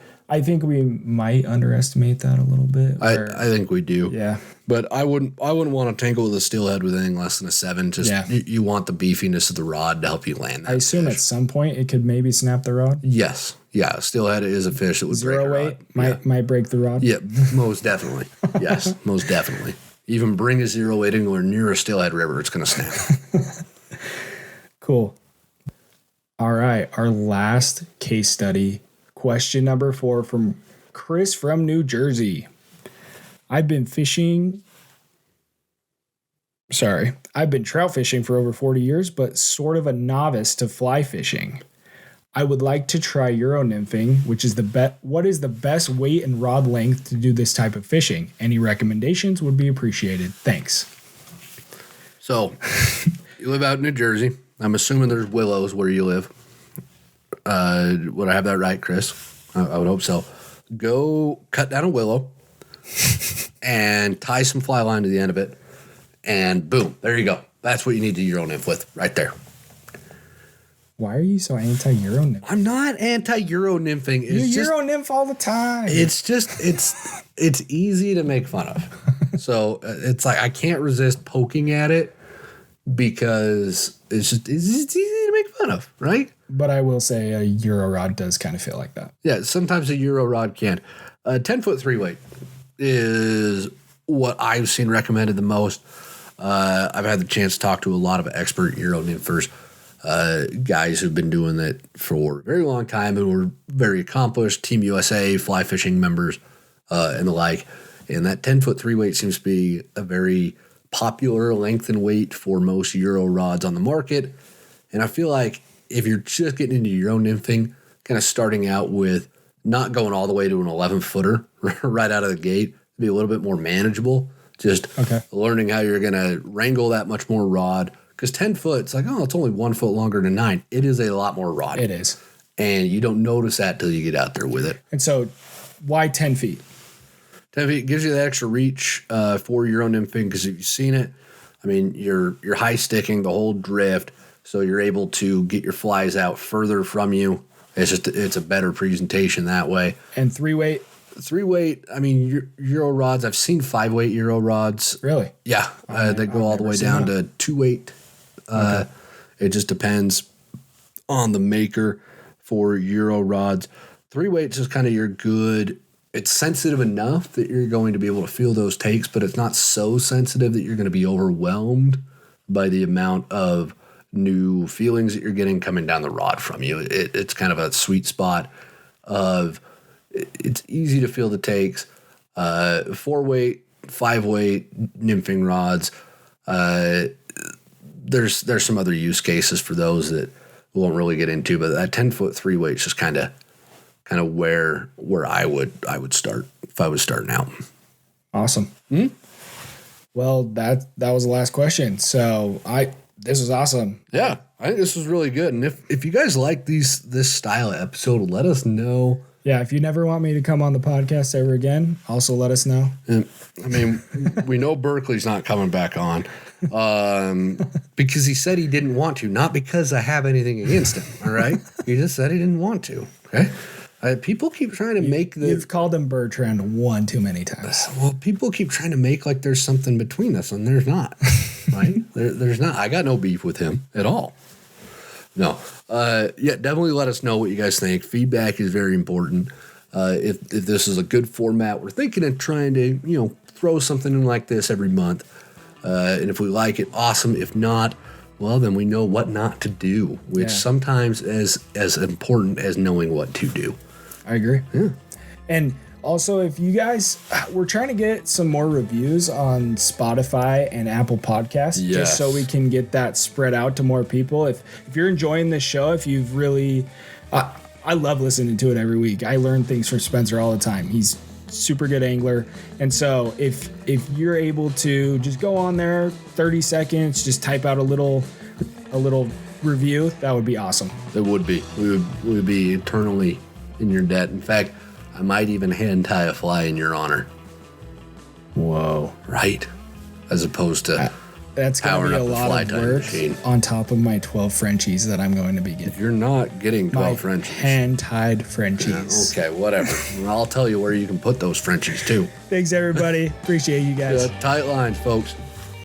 Speaker 2: think we might underestimate that a little bit.
Speaker 1: I think we do.
Speaker 2: Yeah.
Speaker 1: But I wouldn't want to tangle with a steelhead with anything less than a 7. Just you want the beefiness of the rod to help you land that
Speaker 2: I assume
Speaker 1: fish.
Speaker 2: at some point it could maybe snap the rod.
Speaker 1: Yes. Yeah. Steelhead is a fish that would break a
Speaker 2: 0-weight
Speaker 1: rod.
Speaker 2: might break the rod.
Speaker 1: Yeah, most definitely. Yes, most definitely. Even bring a 0-weight anywhere near a steelhead river, it's going to snap.
Speaker 2: Cool. All right. Our last case study, question number 4 from Chris from New Jersey. I've been trout fishing for over 40 years, but sort of a novice to fly fishing. I would like to try Euro Nymphing, which is what is the best weight and rod length to do this type of fishing? Any recommendations would be appreciated. Thanks.
Speaker 1: So, you live out in New Jersey. I'm assuming there's willows where you live. Would I have that right, Chris? I would hope so. Go cut down a willow and tie some fly line to the end of it, and boom, there you go. That's what you need to Euro Nymph with right there.
Speaker 2: Why are you so anti-Euro Nymph?
Speaker 1: I'm not anti-Euro nymphing.
Speaker 2: You Euro Nymph all the time.
Speaker 1: It's just, it's easy to make fun of. So it's like I can't resist poking at it because it's easy to make fun of, right?
Speaker 2: But I will say a Euro rod does kind of feel like that.
Speaker 1: Yeah, sometimes a Euro rod can. 10-foot 3-weight is what I've seen recommended the most. I've had the chance to talk to a lot of expert Euro nymphers. Guys who've been doing it for a very long time and were very accomplished, Team USA, fly fishing members, and the like. And that 10-foot 3-weight seems to be a very popular length and weight for most Euro rods on the market. And I feel like if you're just getting into Euro nymphing, kind of starting out with not going all the way to an 11-footer right out of the gate, be a little bit more manageable. Just learning how you're going to wrangle that much more rod. Because 10 foot, it's like, oh, it's only 1 foot longer than 9. It is a lot more rod.
Speaker 2: It is.
Speaker 1: And you don't notice that till you get out there with it.
Speaker 2: And so why 10 feet?
Speaker 1: 10 feet gives you that extra reach for Euro nymphing because if you've seen it, I mean, you're high sticking the whole drift, so you're able to get your flies out further from you. It's a better presentation that way.
Speaker 2: And 3-weight?
Speaker 1: 3-weight, I mean, Euro rods, I've seen 5-weight Euro rods.
Speaker 2: Really?
Speaker 1: Yeah. They go all the way down to 2-weight. It just depends on the maker for Euro rods. 3-weight is kind of your good. It's sensitive enough that you're going to be able to feel those takes, but it's not so sensitive that you're going to be overwhelmed by the amount of new feelings that you're getting coming down the rod from you. It's kind of a sweet spot of it's easy to feel the takes. 4-weight, 5-weight nymphing rods. There's some other use cases for those that we won't really get into, but that 10-foot 3-weight is just kind of where I would start if I was starting out.
Speaker 2: Awesome. Well, that was the last question. So this was awesome.
Speaker 1: Yeah, I think this was really good. And if you guys like this style of episode, let us know.
Speaker 2: Yeah, if you never want me to come on the podcast ever again, also let us know.
Speaker 1: And, I mean, we know Berkeley's not coming back on because he said he didn't want to, not because I have anything against him, all right? He just said he didn't want to, okay? People keep trying to make
Speaker 2: You've called him Bertrand one too many times.
Speaker 1: Well, people keep trying to make like there's something between us, and there's not, right? There's not. I got no beef with him at all. No. Yeah, definitely let us know what you guys think. Feedback is very important. If this is a good format, we're thinking of trying to, throw something in like this every month. And if we like it, awesome. If not, well, then we know what not to do, which sometimes is as important as knowing what to do.
Speaker 2: I agree.
Speaker 1: Yeah.
Speaker 2: And Also, if you guys, we're trying to get some more reviews on Spotify and Apple Podcasts, just so we can get that spread out to more people. If you're enjoying this show, if you've really, I love listening to it every week. I learn things from Spencer all the time. He's super good angler, and so if you're able to just go on there, 30 seconds, just type out a little review, that would be awesome.
Speaker 1: It would be. We would be eternally in your debt. In fact, I might even hand tie a fly in your honor.
Speaker 2: Whoa.
Speaker 1: Right? As opposed to
Speaker 2: that's going to be a lot of work
Speaker 1: machine.
Speaker 2: On top of my 12 Frenchies that I'm going to be getting.
Speaker 1: You're not getting 12 Frenchies.
Speaker 2: Hand-tied Frenchies.
Speaker 1: Okay, whatever. I'll tell you where you can put those Frenchies, too.
Speaker 2: Thanks, everybody. Appreciate you guys.
Speaker 1: Tight lines, folks.